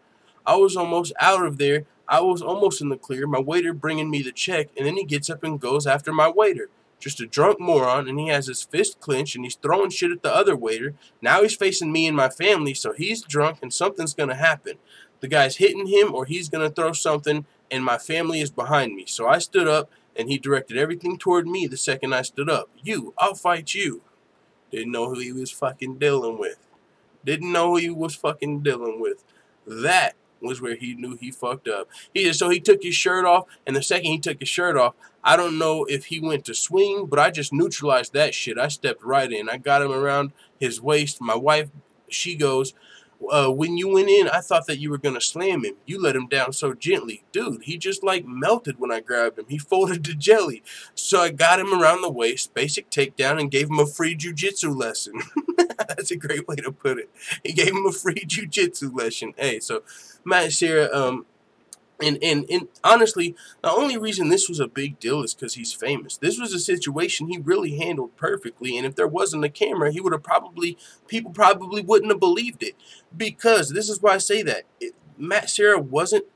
I was almost out of there. I was almost in the clear. My waiter bringing me the check, and then he gets up and goes after my waiter. Just a drunk moron, and he has his fist clenched, and he's throwing shit at the other waiter. Now he's facing me and my family, so he's drunk, and something's going to happen. The guy's hitting him, or he's going to throw something, and my family is behind me. So I stood up, and he directed everything toward me the second I stood up. You, I'll fight you. Didn't know who he was fucking dealing with. Didn't know who he was fucking dealing with. That was where he knew he fucked up. So he took his shirt off, and the second he took his shirt off, I don't know if he went to swing, but I just neutralized that shit. I stepped right in. I got him around his waist. My wife, she goes, when you went in, I thought that you were going to slam him. You let him down so gently. Dude, he just like melted when I grabbed him. He folded to jelly. So I got him around the waist, basic takedown, and gave him a free jiu-jitsu lesson. That's a great way to put it. He gave him a free jiu-jitsu lesson. Hey, so Matt Serra, and honestly, the only reason this was a big deal is because he's famous. This was a situation he really handled perfectly, and if there wasn't a camera, he would have people probably wouldn't have believed it. Because, this is why I say that, Matt Serra wasn't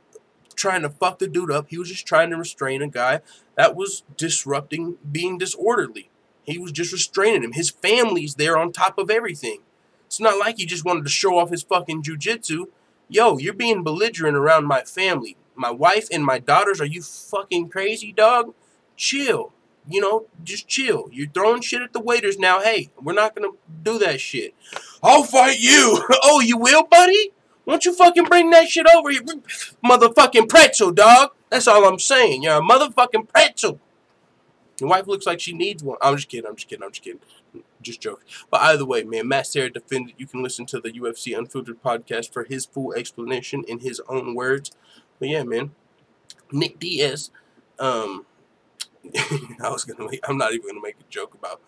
trying to fuck the dude up. He was just trying to restrain a guy that was disrupting, being disorderly. He was just restraining him. His family's there on top of everything. It's not like he just wanted to show off his fucking jiu-jitsu. Yo, you're being belligerent around my family. My wife and my daughters, are you fucking crazy, dog? Chill. You know, just chill. You're throwing shit at the waiters now. Hey, we're not going to do that shit. I'll fight you. Oh, you will, buddy? Why don't you fucking bring that shit over here? Motherfucking pretzel, dog. That's all I'm saying. You're a motherfucking pretzel. Your wife looks like she needs one. I'm just kidding. Just joking. But either way, man, Matt Serra defended. You can listen to the UFC Unfiltered podcast for his full explanation in his own words. But yeah, man, Nick Diaz, I'm not even gonna make a joke about.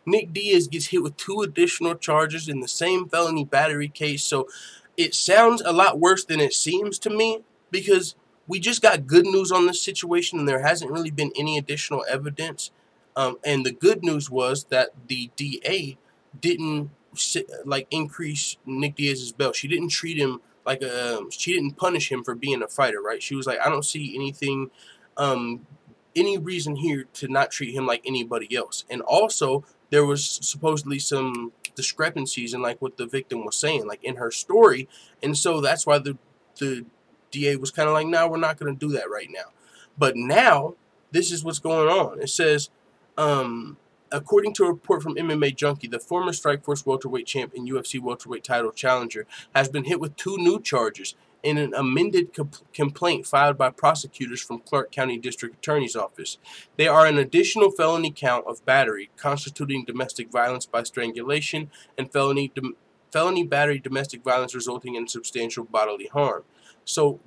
Nick Diaz gets hit with 2 additional charges in the same felony battery case. So it sounds a lot worse than it seems to me, because we just got good news on this situation, and there hasn't really been any additional evidence. And the good news was that the DA didn't increase Nick Diaz's bail. She didn't treat him like she didn't punish him for being a fighter, right? She was like, I don't see anything, any reason here to not treat him like anybody else. And also, there was supposedly some discrepancies in like what the victim was saying, like in her story, and so that's why the DA was kind of like, no, we're not going to do that right now. But now, this is what's going on. It says, according to a report from MMA Junkie, the former Strikeforce welterweight champ and UFC welterweight title challenger has been hit with 2 new charges in an amended complaint filed by prosecutors from Clark County District Attorney's Office. They are an additional felony count of battery, constituting domestic violence by strangulation, and felony battery domestic violence resulting in substantial bodily harm. So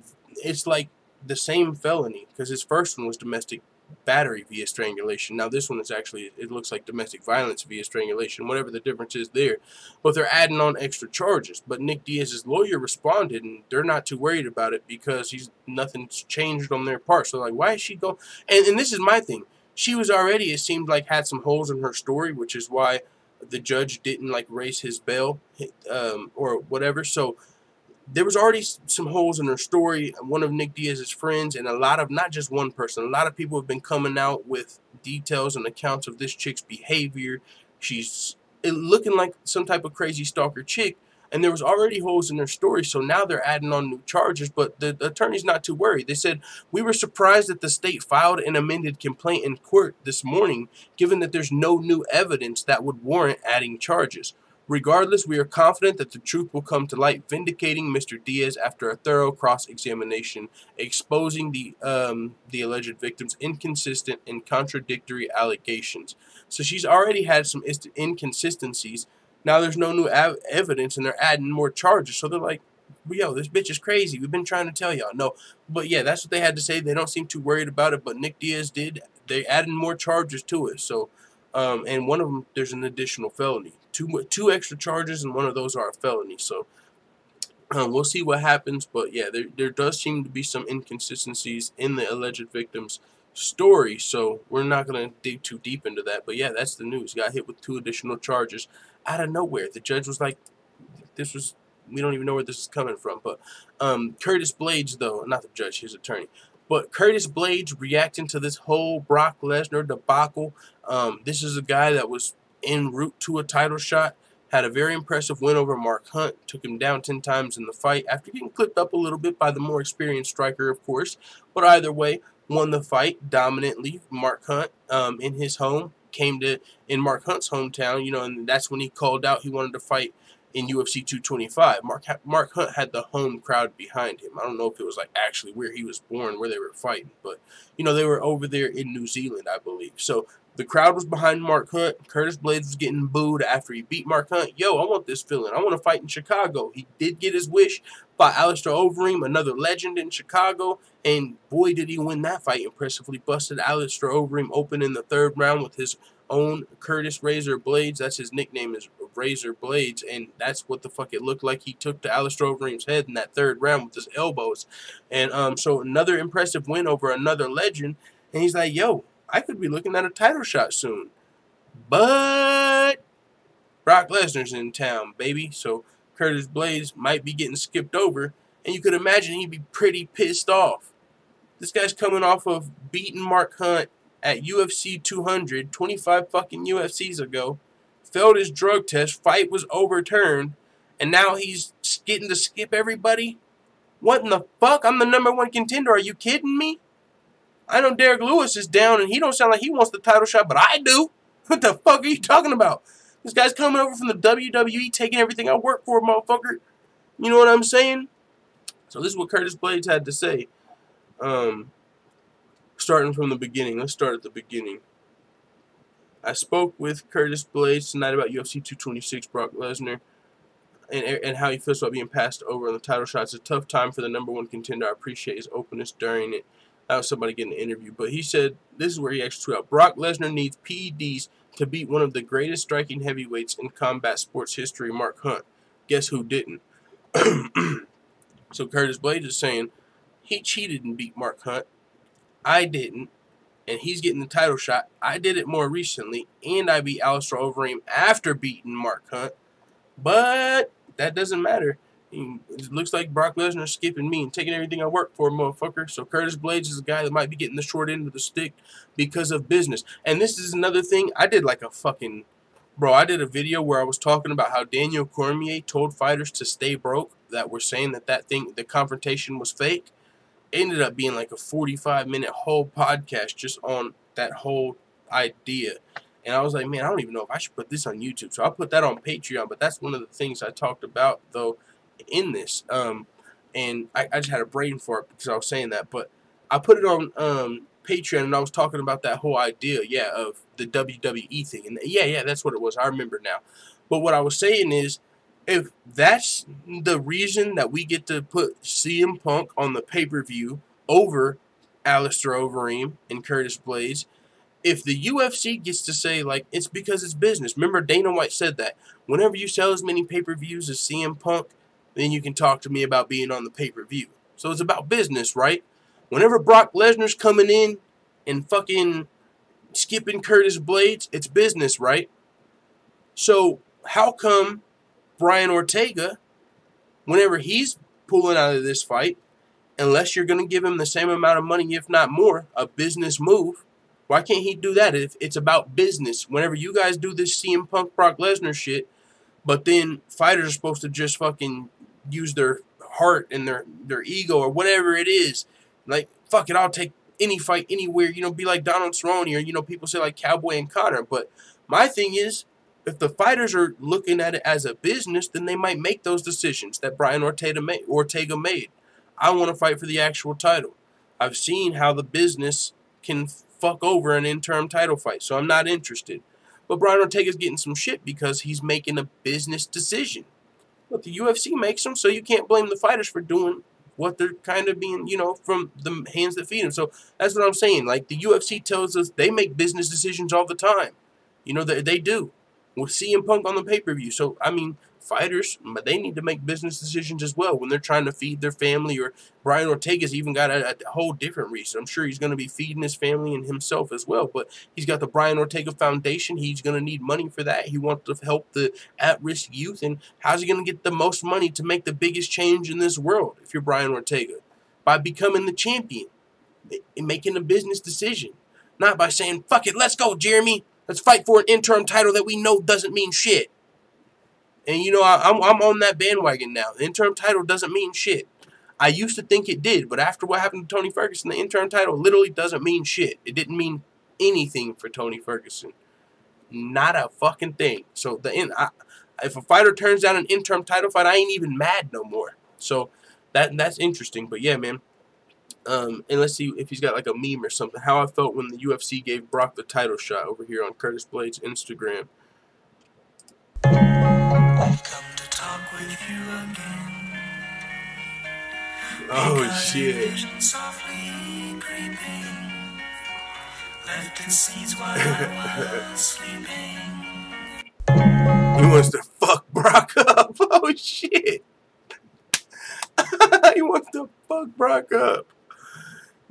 it's like the same felony, because his first one was domestic battery via strangulation. Now this one is actually, it looks like domestic violence via strangulation, whatever the difference is there. But they're adding on extra charges. But Nick Diaz's lawyer responded, and they're not too worried about it because nothing's changed on their part. So like, why is she going? And this is my thing. She was already, it seemed like, had some holes in her story, which is why the judge didn't like raise his bail or whatever. So there was already some holes in her story. One of Nick Diaz's friends, and a lot of, not just one person, a lot of people have been coming out with details and accounts of this chick's behavior. She's looking like some type of crazy stalker chick, and there was already holes in her story, so now they're adding on new charges, but the attorney's not too worried. They said, we were surprised that the state filed an amended complaint in court this morning, given that there's no new evidence that would warrant adding charges. Regardless, we are confident that the truth will come to light, vindicating Mr. Diaz after a thorough cross-examination, exposing the alleged victim's inconsistent and contradictory allegations. So she's already had some inconsistencies. Now there's no new evidence, and they're adding more charges. So they're like, yo, this bitch is crazy. We've been trying to tell y'all. No, but yeah, that's what they had to say. They don't seem too worried about it, but Nick Diaz did. They added more charges to it. So, and one of them, there's an additional felony. Two extra charges, and one of those are a felony. So we'll see what happens. But yeah, there does seem to be some inconsistencies in the alleged victim's story, so we're not going to dig too deep into that. But yeah, that's the news. Got hit with 2 additional charges out of nowhere. The judge was like, this was, we don't even know where this is coming from. But Curtis Blades, though, not the judge, his attorney, but Curtis Blades reacting to this whole Brock Lesnar debacle. This is a guy that was en route to a title shot, had a very impressive win over Mark Hunt, took him down 10 times in the fight after getting clipped up a little bit by the more experienced striker, of course. But either way, won the fight dominantly. Mark Hunt, in his home, came to in Mark Hunt's hometown, and that's when he called out he wanted to fight in UFC 225. Mark Hunt had the home crowd behind him. I don't know if it was like actually where he was born, where they were fighting, but they were over there in New Zealand, I believe. So the crowd was behind Mark Hunt. Curtis Blades was getting booed after he beat Mark Hunt. Yo, I want this feeling. I want to fight in Chicago. He did get his wish by Alistair Overeem, another legend in Chicago, and boy, did he win that fight impressively. Busted Alistair Overeem open in the 3rd round with his own Curtis Razor Blades. That's his nickname, is Razor Blades, and that's what the fuck it looked like he took to Alistair Overeem's head in that 3rd round with his elbows. And so another impressive win over another legend, and he's like, yo, I could be looking at a title shot soon. But Brock Lesnar's in town, baby, so Curtis Blades might be getting skipped over, and you could imagine he'd be pretty pissed off. This guy's coming off of beating Mark Hunt at UFC 200, 25 fucking UFCs ago, failed his drug test, fight was overturned, and now he's getting to skip everybody? What in the fuck? I'm the #1 contender. Are you kidding me? I know Derek Lewis is down, and he don't sound like he wants the title shot, but I do. What the fuck are you talking about? This guy's coming over from the WWE, taking everything I work for, motherfucker. You know what I'm saying? So this is what Curtis Blades had to say. Starting from the beginning. Let's start at the beginning. I spoke with Curtis Blades tonight about UFC 226, Brock Lesnar, and how he feels about being passed over on the title shot. It's a tough time for the #1 contender. I appreciate his openness during it. I was somebody getting an interview, but he said, this is where he actually tweeted out, Brock Lesnar needs PEDs to beat one of the greatest striking heavyweights in combat sports history, Mark Hunt. Guess who didn't? So Curtis Blades is saying, he cheated and beat Mark Hunt. I didn't. And he's getting the title shot. I did it more recently, and I beat Alistair Overeem after beating Mark Hunt. But that doesn't matter. It looks like Brock Lesnar skipping me and taking everything I work for, motherfucker. So Curtis Blades is a guy that might be getting the short end of the stick because of business. And this is another thing. I did like a fucking... Bro, I did a video where I was talking about how Daniel Cormier told fighters to stay broke that were saying that thing, the confrontation was fake. It ended up being like a 45-minute whole podcast just on that whole idea. And I was like, man, I don't even know if I should put this on YouTube. So I'll put that on Patreon. But that's one of the things I talked about, though, in this. And I just had a brain fart because I was saying that. But I put it on Patreon, and I was talking about that whole idea, yeah, of the WWE thing. And yeah, that's what it was. I remember now. But what I was saying is, if that's the reason that we get to put CM Punk on the pay-per-view over Alistair Overeem and Curtis Blades, if the UFC gets to say, like, it's because it's business. Remember, Dana White said that. Whenever you sell as many pay-per-views as CM Punk, then you can talk to me about being on the pay-per-view. So it's about business, right? Whenever Brock Lesnar's coming in and fucking skipping Curtis Blades, it's business, right? So how come Brian Ortega, whenever he's pulling out of this fight, unless you're going to give him the same amount of money, if not more, a business move, why can't he do that if it's about business? Whenever you guys do this CM Punk Brock Lesnar shit, but then fighters are supposed to just fucking use their heart and their ego or whatever it is. Like, fuck it, I'll take any fight anywhere, be like Donald Cerrone, or, people say like Cowboy and Connor. But my thing is, if the fighters are looking at it as a business, then they might make those decisions that Brian Ortega made. I want to fight for the actual title. I've seen how the business can fuck over an interim title fight, so I'm not interested. But Brian Ortega's getting some shit because he's making a business decision. But the UFC makes them, so you can't blame the fighters for doing what they're kind of being, from the hands that feed them. So that's what I'm saying. Like, the UFC tells us they make business decisions all the time. They do. With CM Punk on the pay-per-view. So, I mean, fighters, but they need to make business decisions as well when they're trying to feed their family. Or Brian Ortega's even got a whole different reason. I'm sure he's going to be feeding his family and himself as well, but he's got the Brian Ortega Foundation. He's going to need money for that. He wants to help the at-risk youth, and how's he going to get the most money to make the biggest change in this world if you're Brian Ortega? By becoming the champion and making a business decision, not by saying, fuck it, let's go, Jeremy. Let's fight for an interim title that we know doesn't mean shit. And, you know, I'm on that bandwagon now. The interim title doesn't mean shit. I used to think it did, but after what happened to Tony Ferguson, the interim title literally doesn't mean shit. It didn't mean anything for Tony Ferguson. Not a fucking thing. So if a fighter turns down an interim title fight, I ain't even mad no more. So that's interesting. But yeah, man. And let's see if he's got like a meme or something. How I felt when the UFC gave Brock the title shot over here on Curtis Blade's Instagram. I've come to talk with you again. Oh shit. Softly creeping, left in seeds while I was sleeping. He wants to fuck Brock up. Oh shit. He wants to fuck Brock up.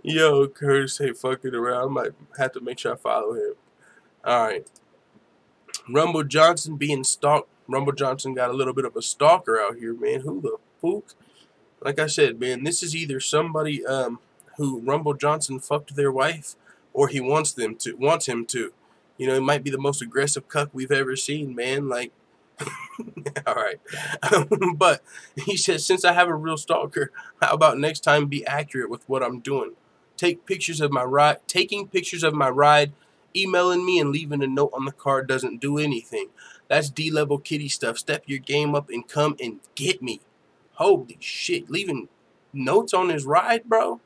Yo, Curtis ain't fucking around. I might have to make sure I follow him. Alright. Rumble Johnson being stalked. Rumble Johnson got a little bit of a stalker out here, man. Who the fuck? Like I said, man, this is either somebody who Rumble Johnson fucked their wife, or he wants him to. You know, it might be the most aggressive cuck we've ever seen, man. Like, alright. But he says, since I have a real stalker, how about next time be accurate with what I'm doing? Taking pictures of my ride, emailing me and leaving a note on the card doesn't do anything. That's D-level kitty stuff. Step your game up and come and get me. Holy shit, leaving notes on his ride, bro?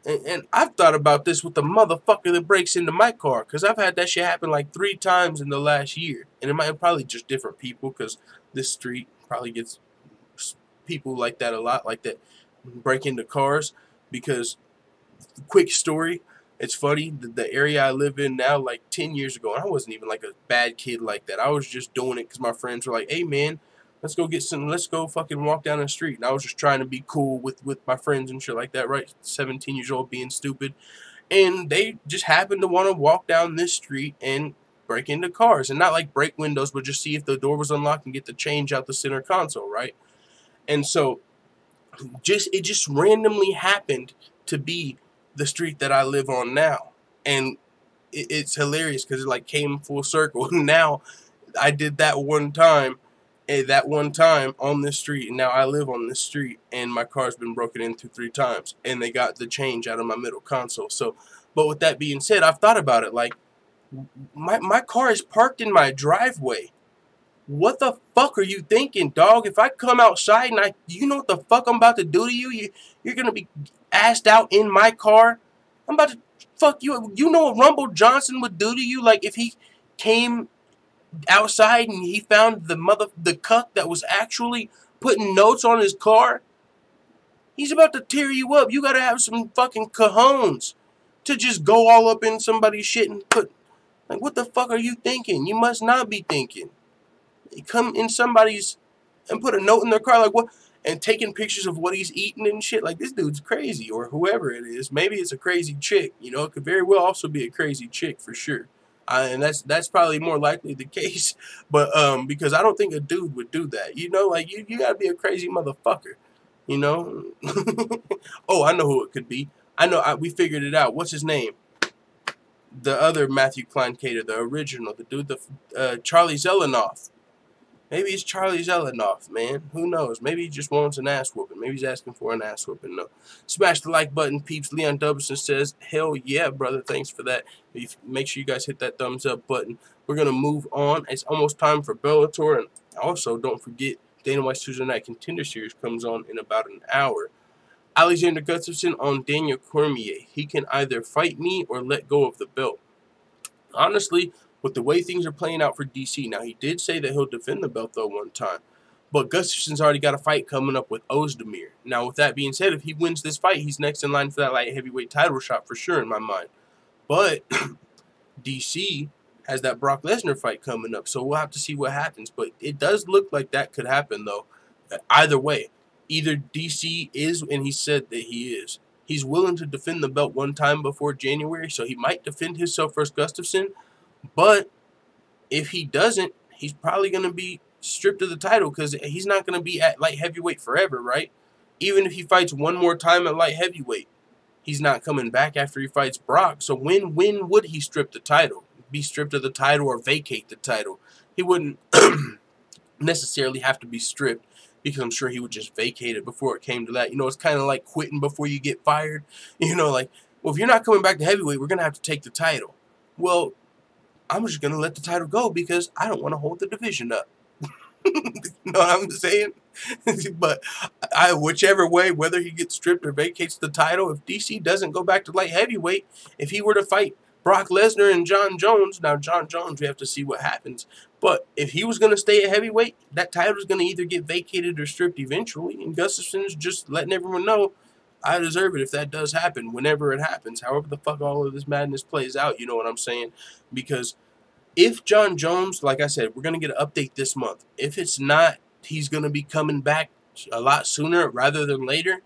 And I've thought about this with the motherfucker that breaks into my car, because I've had that shit happen like 3 times in the last year. And it might probably just different people, because this street probably gets people like that a lot, like that break into cars. Because, quick story, it's funny, the area I live in now, like 10 years ago, and I wasn't even like a bad kid like that. I was just doing it because my friends were like, hey man, let's go fucking walk down the street. And I was just trying to be cool with my friends and shit like that, right? 17 years old, being stupid. And they just happened to want to walk down this street and break into cars. And not like break windows, but just see if the door was unlocked and get the change out the center console, right? And so, it just randomly happened to be the street that I live on now. And it's hilarious because it like came full circle. Now, I did that one time on this street, and now I live on this street, and my car's been broken into 3 times, and they got the change out of my middle console. So, but with that being said, I've thought about it. Like, my car is parked in my driveway. What the fuck are you thinking, dog? If I come outside and you know what the fuck I'm about to do to you? You're gonna be assed out in my car. I'm about to fuck you. You know what Rumble Johnson would do to you? Like, if he came outside and he found the cuck that was actually putting notes on his car, he's about to tear you up. You gotta have some fucking cojones to just go all up in somebody's shit and put, like, what the fuck are you thinking? You must not be thinking. You come in somebody's and put a note in their car, like, what? And taking pictures of what he's eating and shit. Like, this dude's crazy, or whoever it is. Maybe it's a crazy chick. You know, it could very well also be a crazy chick for sure. And that's probably more likely the case. But because I don't think a dude would do that. You know, like, you gotta be a crazy motherfucker. You know? Oh, I know who it could be. I know, we figured it out. What's his name? The other Matthew Kleincater, the original, the dude, Charlie Zelenoff. Maybe it's Charlie Zelenoff, man. Who knows? Maybe he just wants an ass whooping. Maybe he's asking for an ass whooping. No. Smash the like button, peeps. Leon Dubson says, hell yeah, brother. Thanks for that. Make sure you guys hit that thumbs up button. We're going to move on. It's almost time for Bellator. And also, don't forget, Dana White's Tuesday Night Contender Series comes on in about an hour. Alexander Gustafsson on Daniel Cormier. He can either fight me or let go of the belt. Honestly, with the way things are playing out for DC, now he did say that he'll defend the belt though one time, but Gustafsson's already got a fight coming up with Ozdemir. Now, with that being said, if he wins this fight, he's next in line for that light heavyweight title shot for sure in my mind. But DC has that Brock Lesnar fight coming up. So we'll have to see what happens. But it does look like that could happen, though. Either way, either DC is, and he said that he is, he's willing to defend the belt one time before January, so he might defend himself versus Gustafsson. But if he doesn't, he's probably going to be stripped of the title because he's not going to be at light heavyweight forever, right? Even if he fights one more time at light heavyweight, he's not coming back after he fights Brock. So when would he strip the title? Be stripped of the title or vacate the title? He wouldn't necessarily have to be stripped because I'm sure he would just vacate it before it came to that. You know, it's kind of like quitting before you get fired. You know, like, well, if you're not coming back to heavyweight, we're going to have to take the title. Well, I'm just going to let the title go because I don't want to hold the division up. You know what I'm saying? But whichever way, whether he gets stripped or vacates the title, if DC doesn't go back to light heavyweight, if he were to fight Brock Lesnar and Jon Jones, now Jon Jones, we have to see what happens. But if he was going to stay at heavyweight, that title is going to either get vacated or stripped eventually. And Gustafsson's just letting everyone know, I deserve it if that does happen, whenever it happens, however the fuck all of this madness plays out, you know what I'm saying? Because if Jon Jones, like I said, we're going to get an update this month. If it's not, he's going to be coming back a lot sooner rather than later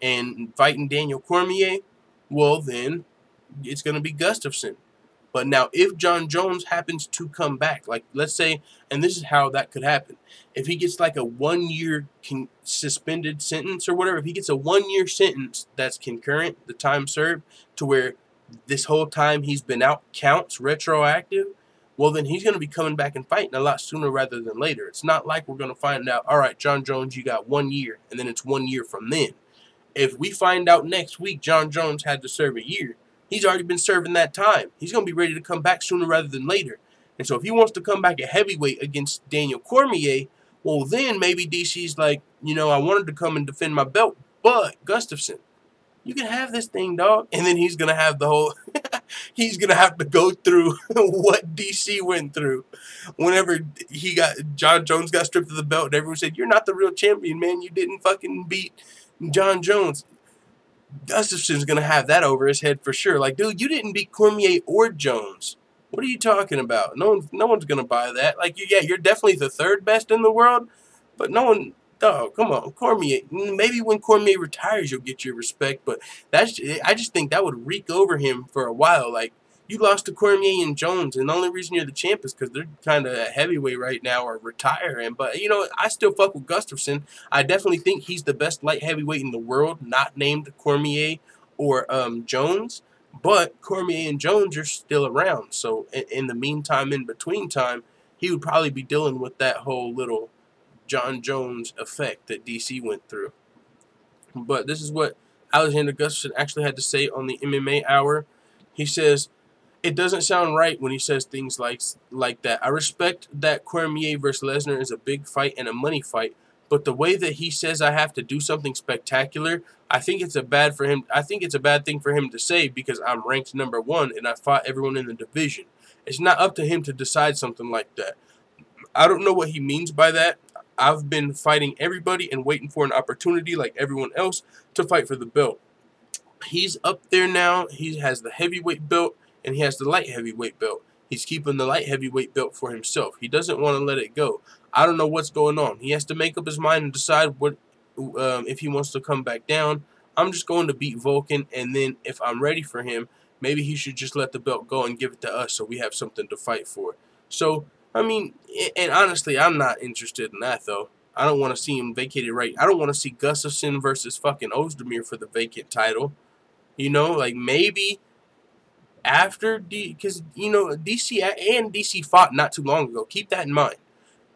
and fighting Daniel Cormier, well, then it's going to be Gustafsson. But now, if Jon Jones happens to come back, like, let's say, and this is how that could happen. If he gets like a 1-year suspended sentence or whatever, if he gets a 1-year sentence that's concurrent, the time served, to where this whole time he's been out counts retroactive, well, then he's going to be coming back and fighting a lot sooner rather than later. It's not like we're going to find out, all right, Jon Jones, you got 1 year, and then it's 1 year from then. If we find out next week Jon Jones had to serve a year, he's already been serving that time. He's going to be ready to come back sooner rather than later. And so if he wants to come back at heavyweight against Daniel Cormier, well, then maybe DC's like, you know, I wanted to come and defend my belt, but Gustafsson, you can have this thing, dog. And then he's going to have the whole, he's going to have to go through what DC went through. Whenever Jon Jones got stripped of the belt and everyone said, you're not the real champion, man. You didn't fucking beat Jon Jones. Gustafsson's going to have that over his head for sure. Like, dude, you didn't beat Cormier or Jones. What are you talking about? No one's going to buy that. Like, yeah, you're definitely the third best in the world, but no one, dog, come on. Cormier, maybe when Cormier retires, you'll get your respect, but I just think that would reek over him for a while. Like, you lost to Cormier and Jones, and the only reason you're the champ is because they're kind of a heavyweight right now or retiring. But, you know, I still fuck with Gustafsson. I definitely think he's the best light heavyweight in the world, not named Cormier or Jones. But Cormier and Jones are still around. So, in the meantime, in between time, he would probably be dealing with that whole little Jon Jones effect that DC went through. But this is what Alexander Gustafsson actually had to say on the MMA Hour. He says, it doesn't sound right when he says things like that. I respect that Cormier versus Lesnar is a big fight and a money fight, but the way that he says I have to do something spectacular, I think it's a bad thing for him to say because I'm ranked #1 and I fought everyone in the division. It's not up to him to decide something like that. I don't know what he means by that. I've been fighting everybody and waiting for an opportunity like everyone else to fight for the belt. He's up there now. He has the heavyweight belt and he has the light heavyweight belt. He's keeping the light heavyweight belt for himself. He doesn't want to let it go. I don't know what's going on. He has to make up his mind and decide what if he wants to come back down. I'm just going to beat Vulcan, and then if I'm ready for him, maybe he should just let the belt go and give it to us so we have something to fight for. So, I mean, and honestly, I'm not interested in that, though. I don't want to see him vacated right. I don't want to see Gustafsson versus fucking Ozdemir for the vacant title. You know, like maybe after because, you know, DC fought not too long ago. Keep that in mind.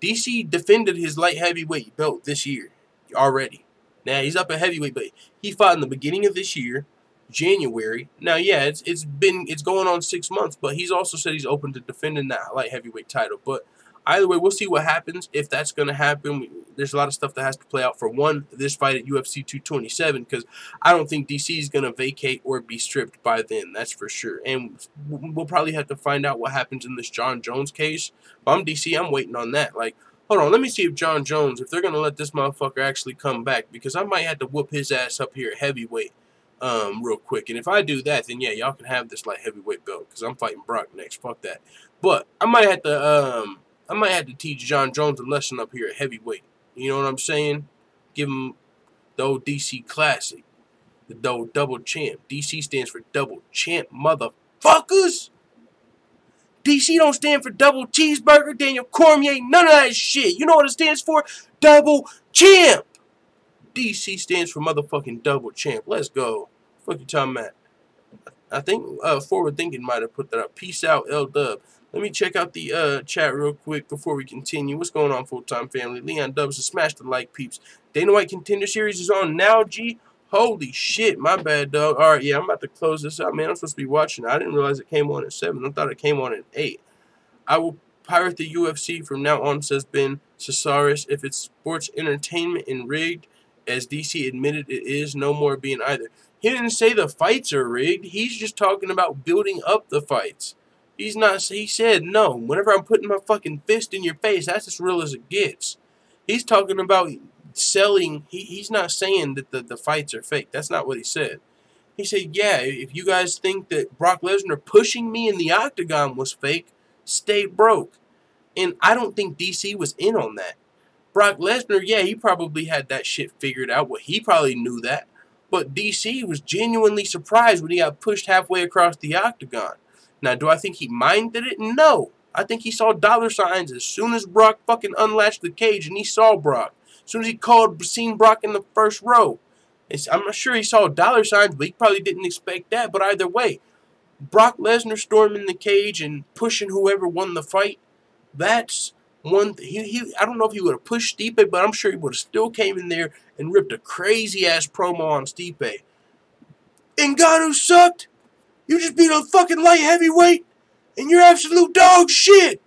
DC defended his light heavyweight belt this year already. Now, he's up at heavyweight, but he fought in the beginning of this year, January. Now, yeah, it's going on 6 months, but he's also said he's open to defending that light heavyweight title. But either way, we'll see what happens. If that's going to happen, there's a lot of stuff that has to play out. For one, this fight at UFC 227, because I don't think DC is going to vacate or be stripped by then. That's for sure. And we'll probably have to find out what happens in this Jon Jones case. If I'm DC, I'm waiting on that. Like, hold on, let me see if Jon Jones, if they're going to let this motherfucker actually come back, because I might have to whoop his ass up here at heavyweight. real quick. And if I do that, then yeah, y'all can have this light heavyweight belt because I'm fighting Brock next. Fuck that. But I might have to teach John Jones a lesson up here at heavyweight. You know what I'm saying? Give him the old DC classic, the old double champ. DC stands for double champ, motherfuckers. DC don't stand for double cheeseburger, Daniel Cormier, none of that shit. You know what it stands for? Double champ. DC stands for motherfucking double champ. Let's go. Fuck you talking about? I think Forward Thinking might have put that up. Peace out, L-Dub. Let me check out the chat real quick before we continue. What's going on, full-time family? Leon Dubs to smash the like, peeps. Dana White Contender Series is on now, G. Holy shit, my bad, dog. All right, yeah, I'm about to close this out, man. I'm supposed to be watching. I didn't realize it came on at 7. I thought it came on at 8. I will pirate the UFC from now on, says Ben Cesaris. If it's sports entertainment and rigged, as DC admitted it is, no more being either. He didn't say the fights are rigged. He's just talking about building up the fights. He's not. He said no. Whenever I'm putting my fucking fist in your face, that's as real as it gets. He's talking about selling. He's not saying that the fights are fake. That's not what he said. He said, yeah, if you guys think that Brock Lesnar pushing me in the octagon was fake, stay broke. And I don't think DC was in on that. Brock Lesnar, yeah, he probably had that shit figured out. Well, he probably knew that. But DC was genuinely surprised when he got pushed halfway across the octagon. Now, do I think he minded it? No. I think he saw dollar signs as soon as Brock fucking unlatched the cage and he saw Brock. As soon as he seen Brock in the first row. I'm not sure he saw dollar signs, but he probably didn't expect that. But either way, Brock Lesnar storming the cage and pushing whoever won the fight, that's one thing. I don't know if he would have pushed Stipe, but I'm sure he would have still came in there and ripped a crazy-ass promo on Stipe. Ngannou sucked. You just beat a fucking light heavyweight, and you're absolute dog shit.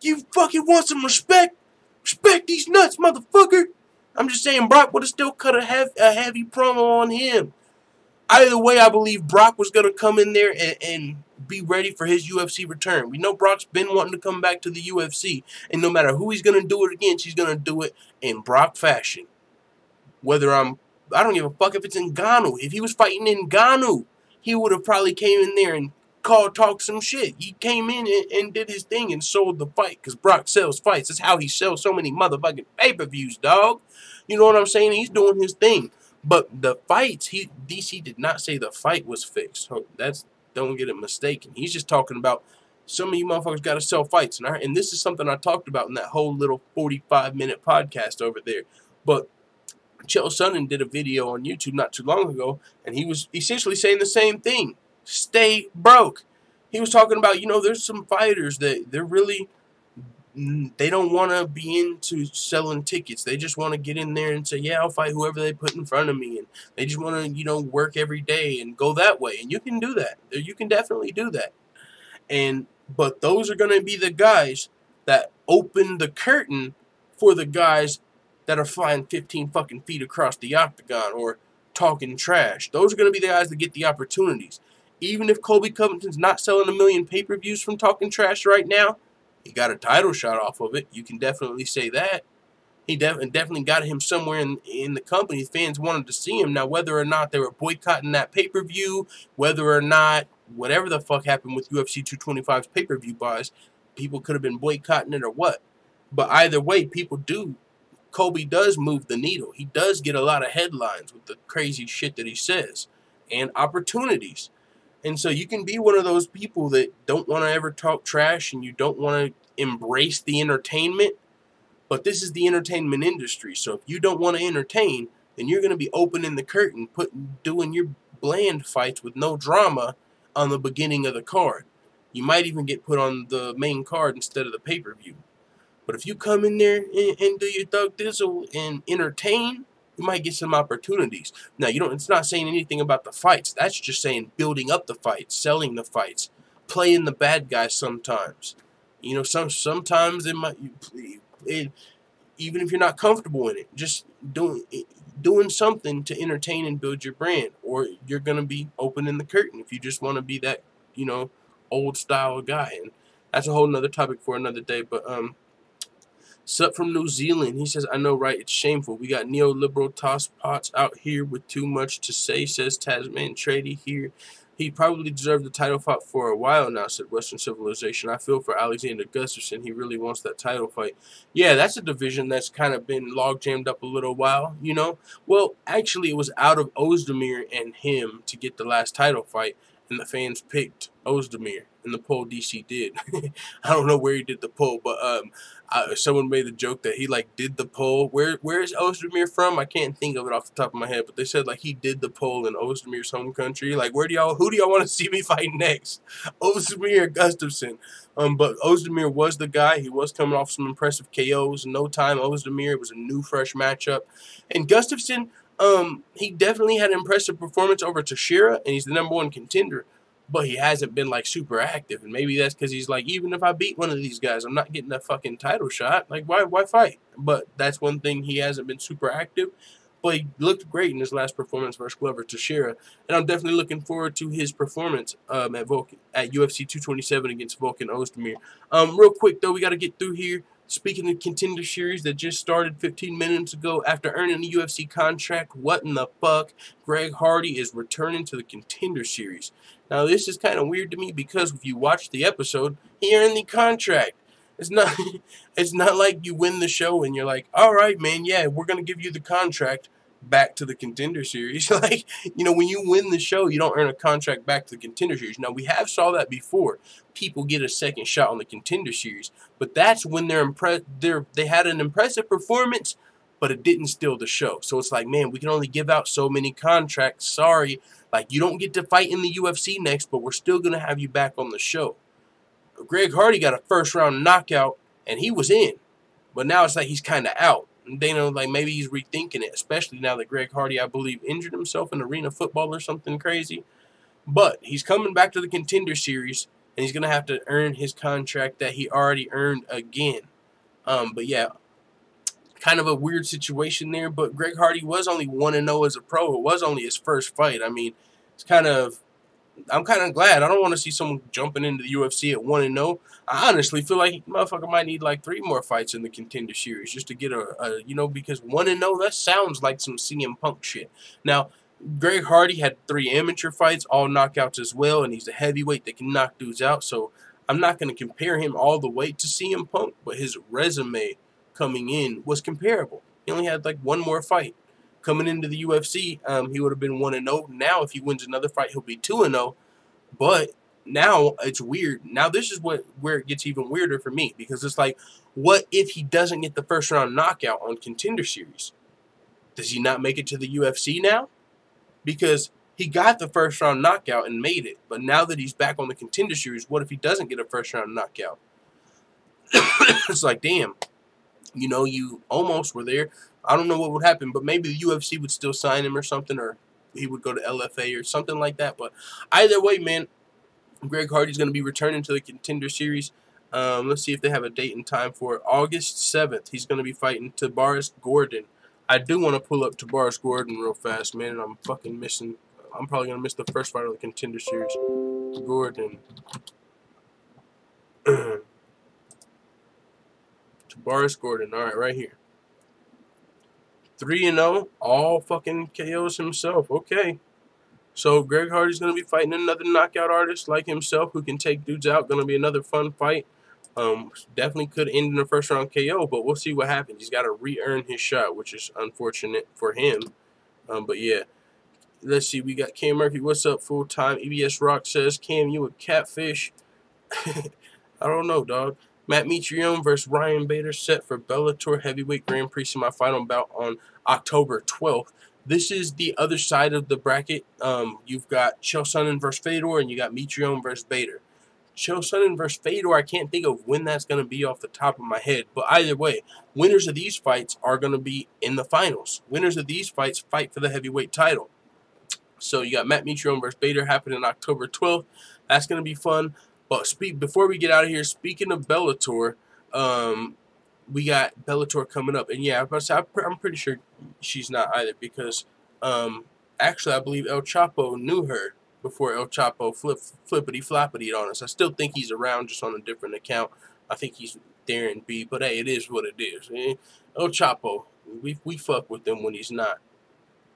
You fucking want some respect? Respect these nuts, motherfucker. I'm just saying Brock would have still cut a heavy promo on him. Either way, I believe Brock was going to come in there and be ready for his UFC return. We know Brock's been wanting to come back to the UFC, and no matter who he's going to do it against, he's going to do it in Brock fashion. I don't give a fuck if it's Ngannou. If he was fighting Ngannou, he would have probably came in there and talk some shit. He came in and did his thing and sold the fight, because Brock sells fights. That's how he sells so many motherfucking pay-per-views, dog. You know what I'm saying? He's doing his thing. But the fights, DC did not say the fight was fixed. So don't get it mistaken. He's just talking about some of you motherfuckers got to sell fights. And this is something I talked about in that whole little 45-minute podcast over there. But Chael Sonnen did a video on YouTube not too long ago, and he was essentially saying the same thing. Stay broke. He was talking about, there's some fighters that they don't want to be into selling tickets. They just want to get in there and say, yeah, I'll fight whoever they put in front of me. And they just want to, work every day and go that way. And you can do that. You can definitely do that. But those are going to be the guys that open the curtain for the guys that are flying 15 fucking feet across the octagon or talking trash. Those are going to be the guys that get the opportunities. Even if Colby Covington's not selling 1 million pay-per-views from talking trash right now, he got a title shot off of it. You can definitely say that. He definitely got him somewhere in the company. Fans wanted to see him. Now, whether or not they were boycotting that pay-per-view, whether or not whatever the fuck happened with UFC 225's pay-per-view buys, people could have been boycotting it or what. But either way, Colby does move the needle. He does get a lot of headlines with the crazy shit that he says and opportunities. And so you can be one of those people that don't want to ever talk trash and you don't want to embrace the entertainment. But this is the entertainment industry. So if you don't want to entertain, then you're going to be opening the curtain, doing your bland fights with no drama on the beginning of the card. You might even get put on the main card instead of the pay-per-view. But if you come in there and do your thug dizzle and entertain, you might get some opportunities. Now, it's not saying anything about the fights. That's just saying building up the fights, selling the fights, playing the bad guys sometimes. Sometimes it might, even if you're not comfortable in it, just doing something to entertain and build your brand, or you're going to be opening the curtain if you just want to be that, old style guy. And that's a whole nother topic for another day. But Sup from New Zealand. He says, I know, right? It's shameful. We got neoliberal tosspots out here with too much to say, says Tasman Trady here. He probably deserved the title fight for a while now, said Western Civilization. I feel for Alexander Gustafsson. He really wants that title fight. Yeah, that's a division that's kind of been log jammed up a little while, you know? Well, actually, it was out of Ozdemir and him to get the last title fight, and the fans picked Ozdemir, and the poll DC did. I don't know where he did the poll, but someone made the joke that he like did the poll. Where's Ozdemir from? I can't think of it off the top of my head, but they said like he did the poll in Ozdemir's home country. Like who do y'all want to see me fight next? Ozdemir or Gustafsson? But Ozdemir was the guy. He was coming off some impressive KOs. No time Ozdemir. It was a new fresh matchup, and Gustafsson. He definitely had an impressive performance over Teixeira, and he's the #1 contender. But he hasn't been like super active, and maybe that's because he's like, even if I beat one of these guys, I'm not getting a fucking title shot. Like, why fight? But that's one thing, he hasn't been super active. But he looked great in his last performance versus Glover Teixeira, and I'm definitely looking forward to his performance at UFC 227 against Volkan Ozdemir. Real quick though, we got to get through here. Speaking of contender series that just started 15 minutes ago, after earning a UFC contract, what in the fuck? Greg Hardy is returning to the contender series. Now, this is kind of weird to me because if you watch the episode, he earned the contract. It's not, it's not like you win the show and you're like, all right, man, yeah, we're going to give you the contract back to the contender series. Like, you know, when you win the show, you don't earn a contract back to the contender series. Now, we have saw that before. People get a second shot on the contender series, but that's when they had an impressive performance, but it didn't steal the show. So it's like, man, we can only give out so many contracts. Sorry. Like, you don't get to fight in the UFC next, but we're still going to have you back on the show. Greg Hardy got a first-round knockout, and he was in. But now it's like he's kind of out. And they know, like, maybe he's rethinking it, especially now that Greg Hardy, I believe, injured himself in arena football or something crazy. But he's coming back to the contender series, and he's going to have to earn his contract that he already earned again. But, yeah, kind of a weird situation there, but Greg Hardy was only 1-0 as a pro. It was only his first fight. I mean, I'm kind of glad. I don't want to see someone jumping into the UFC at 1-0. I honestly feel like motherfucker might need like 3 more fights in the contender series just to get because 1-0, that sounds like some CM Punk shit. Now, Greg Hardy had 3 amateur fights, all knockouts as well, and he's a heavyweight that can knock dudes out, so I'm not going to compare him all the way to CM Punk, but his resume coming in was comparable. He only had like 1 more fight. Coming into the UFC, he would have been 1-0. Now, if he wins another fight, he'll be 2-0. But now it's weird. Now this is where it gets even weirder for me, because it's like, what if he doesn't get the first round knockout on contender series? Does he not make it to the UFC now? Because he got the first round knockout and made it. But now that he's back on the contender series, what if he doesn't get a first round knockout? It's like, damn. You know, you almost were there. I don't know what would happen, but maybe the UFC would still sign him or something, or he would go to LFA or something like that. But either way, man, Greg Hardy's going to be returning to the contender series. Let's see if they have a date and time for it. August 7th, he's going to be fighting Tabaris Gordon. I do want to pull up Tabaris Gordon real fast, man, and I'm fucking missing. I'm probably going to miss the first fight of the contender series. Gordon. Tabaris Gordon. All right, right here. 3-0, all fucking KOs himself. Okay. So Greg Hardy's going to be fighting another knockout artist like himself who can take dudes out. Going to be another fun fight. Definitely could end in a first round KO, but we'll see what happens. He's got to re-earn his shot, which is unfortunate for him. But yeah. Let's see. We got Cam Murphy. What's up, full time? EBS Rock says, Cam, you a catfish? I don't know, dog. Matt Mitrione versus Ryan Bader set for Bellator Heavyweight Grand Prix semifinal bout on October 12th. This is the other side of the bracket. You've got Chael Sonnen versus Fedor, and you got Mitrione versus Bader. Chael Sonnen versus Fedor, I can't think of when that's going to be off the top of my head. But either way, winners of these fights are going to be in the finals. Winners of these fights fight for the heavyweight title. So you got Matt Mitrione versus Bader happening October 12th. That's going to be fun. But before we get out of here, speaking of Bellator, we got Bellator coming up. And yeah, I'm pretty sure she's not either, because actually I believe El Chapo knew her before El Chapo flippity-floppity on us. I still think he's around, just on a different account. I think he's Darren B. But hey, it is what it is. El Chapo, we fuck with him when he's not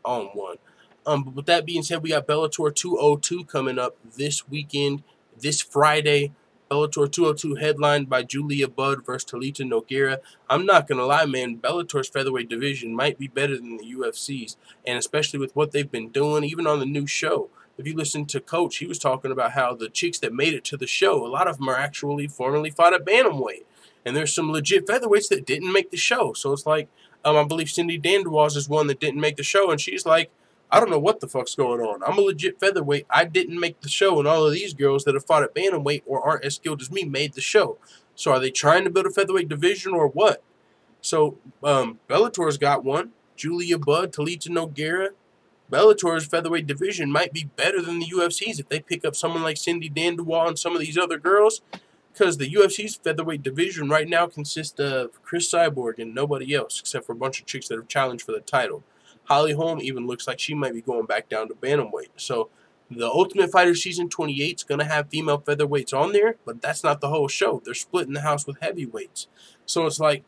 on one. But with that being said, we got Bellator 202 coming up this weekend, this Friday. Bellator 202 headlined by Julia Budd versus Talita Nogueira. I'm not going to lie, man, Bellator's featherweight division might be better than the UFC's, and especially with what they've been doing, even on the new show. If you listen to Coach, he was talking about how the chicks that made it to the show, a lot of them are actually formerly fought at bantamweight. And there's some legit featherweights that didn't make the show. So it's like, I believe Cindy Dandoise is one that didn't make the show, and she's like, I don't know what the fuck's going on. I'm a legit featherweight. I didn't make the show, and all of these girls that have fought at bantamweight or aren't as skilled as me made the show. So are they trying to build a featherweight division or what? So Bellator's got one. Julia Budd, Talita Nogueira. Bellator's featherweight division might be better than the UFC's if they pick up someone like Cindy Dandoise and some of these other girls. Because the UFC's featherweight division right now consists of Chris Cyborg and nobody else, except for a bunch of chicks that have challenged for the title. Holly Holm even looks like she might be going back down to bantamweight. So the Ultimate Fighter Season 28 is going to have female featherweights on there, but that's not the whole show. They're splitting the house with heavyweights. So it's like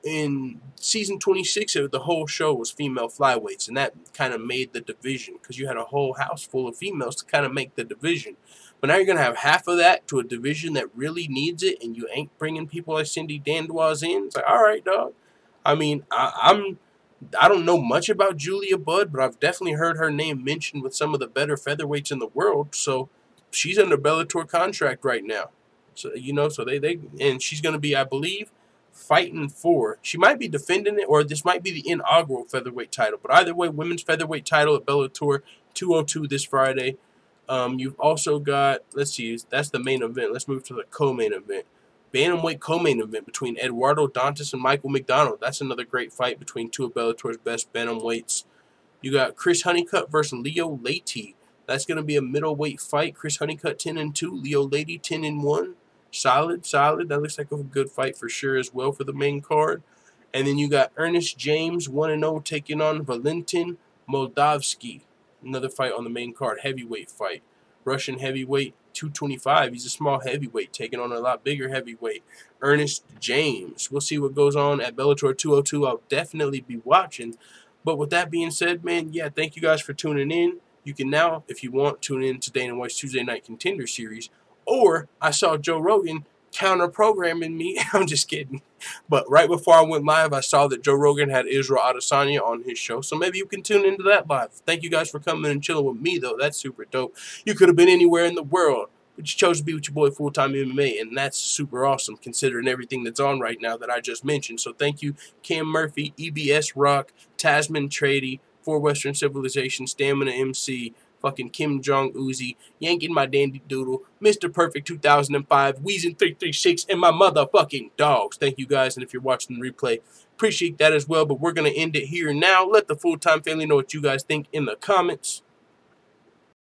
in Season 26, the whole show was female flyweights, and that kind of made the division because you had a whole house full of females to kind of make the division. But now you're going to have half of that to a division that really needs it, and you ain't bringing people like Cindy Dandoise in. It's like, all right, dog. I mean, I don't know much about Julia Budd, but I've definitely heard her name mentioned with some of the better featherweights in the world. So she's under Bellator contract right now. So so they and she's going to be, I believe, fighting for. She might be defending it, or this might be the inaugural featherweight title. But either way, women's featherweight title at Bellator 202 this Friday. You've also got, let's see, that's the main event. Let's move to the co-main event. Bantamweight co-main event between Eduardo Dantas and Michael McDonald. That's another great fight between two of Bellator's best bantamweights. You got Chris Honeycutt versus Leo Leighty. That's going to be a middleweight fight. Chris Honeycutt 10-2, Leo Leighty 10-1. Solid. That looks like a good fight for sure as well for the main card. And then you got Ernest James 1-0 taking on Valentin Moldavsky. Another fight on the main card, heavyweight fight. Russian heavyweight, 225. He's a small heavyweight, taking on a lot bigger heavyweight. Ernest James. We'll see what goes on at Bellator 202. I'll definitely be watching. But with that being said, man, yeah, thank you guys for tuning in. You can now, if you want, tune in to Dana White's Tuesday Night Contender Series. Or I saw Joe Rogan counter-programming me. I'm just kidding. But right before I went live, I saw that Joe Rogan had Israel Adesanya on his show. So maybe you can tune into that live. Thank you guys for coming and chilling with me, though. That's super dope. You could have been anywhere in the world, but you chose to be with your boy Full-Time MMA, and that's super awesome considering everything that's on right now that I just mentioned. So thank you, Cam Murphy, EBS Rock, Tasman Trady, For Western Civilization, Stamina MC, fucking Kim Jong Uzi, Yanking My Dandy Doodle, Mr. Perfect 2005, Weezing 336, and my motherfucking dogs. Thank you guys, and if you're watching the replay, appreciate that as well. But we're gonna end it here now. Let the Full-Time family know what you guys think in the comments.